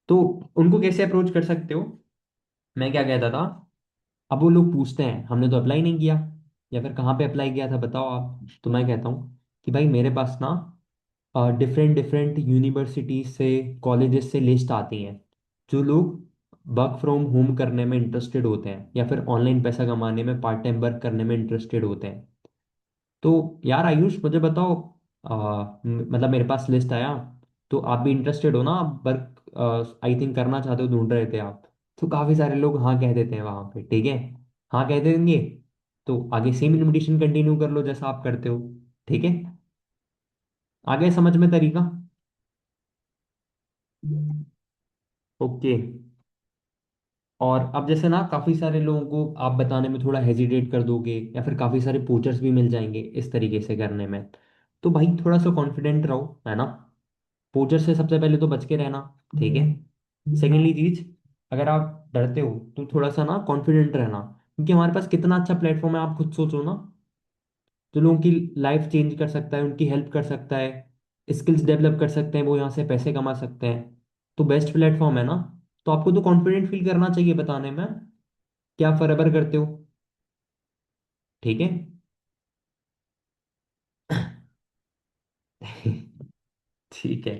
तो उनको कैसे अप्रोच कर सकते हो, मैं क्या कहता था। अब वो लोग पूछते हैं हमने तो अप्लाई नहीं किया, या फिर कहाँ पे अप्लाई किया था बताओ आप, तो मैं कहता हूँ कि भाई मेरे पास ना डिफरेंट डिफरेंट यूनिवर्सिटीज से, कॉलेजेस से लिस्ट आती हैं। जो लोग वर्क फ्रॉम होम करने में इंटरेस्टेड होते हैं या फिर ऑनलाइन पैसा कमाने में, पार्ट टाइम वर्क करने में इंटरेस्टेड होते हैं। तो यार आयुष मुझे बताओ, मतलब मेरे पास लिस्ट आया, तो आप भी इंटरेस्टेड हो ना, आप वर्क आई थिंक करना चाहते हो, ढूंढ रहे थे आप। तो काफी सारे लोग हाँ कह देते हैं वहां पे, ठीक है। हाँ कह देंगे तो आगे सेम इनविटेशन कंटिन्यू कर लो जैसा आप करते हो, ठीक है। आगे समझ में तरीका? ओके। और अब जैसे ना काफी सारे लोगों को आप बताने में थोड़ा हेजिटेट कर दोगे, या फिर काफी सारे पोचर्स भी मिल जाएंगे इस तरीके से करने में, तो भाई थोड़ा सा कॉन्फिडेंट रहो, है ना। पोचर से सबसे पहले तो बच के रहना, ठीक है। सेकेंडली चीज, अगर आप डरते हो तो थोड़ा सा ना कॉन्फिडेंट रहना, क्योंकि हमारे पास कितना अच्छा प्लेटफॉर्म है, आप खुद सोचो ना। जो लोगों की लाइफ चेंज कर सकता है, उनकी हेल्प कर सकता है, स्किल्स डेवलप कर सकते हैं, वो यहाँ से पैसे कमा सकते हैं। तो बेस्ट प्लेटफॉर्म है ना। तो आपको तो कॉन्फिडेंट फील करना चाहिए बताने में, क्या फरेबर करते हो, ठीक है। ठीक है।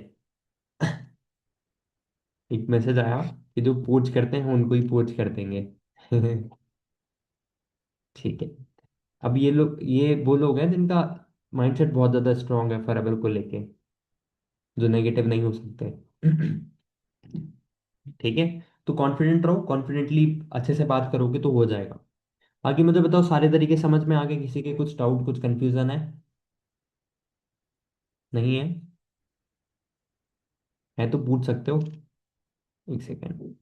एक मैसेज आया कि जो पोच करते हैं उनको ही पोच कर देंगे। ठीक है। अब ये लोग, ये वो लोग हैं जिनका माइंडसेट बहुत ज्यादा स्ट्रांग है फरेबर को लेके, जो नेगेटिव नहीं हो सकते। ठीक है। तो कॉन्फिडेंट रहो, कॉन्फिडेंटली अच्छे से बात करोगे तो हो जाएगा। बाकी मुझे बताओ, सारे तरीके समझ में आ गए? किसी के कुछ डाउट, कुछ कंफ्यूजन है? नहीं है? है तो पूछ सकते हो। एक सेकेंड।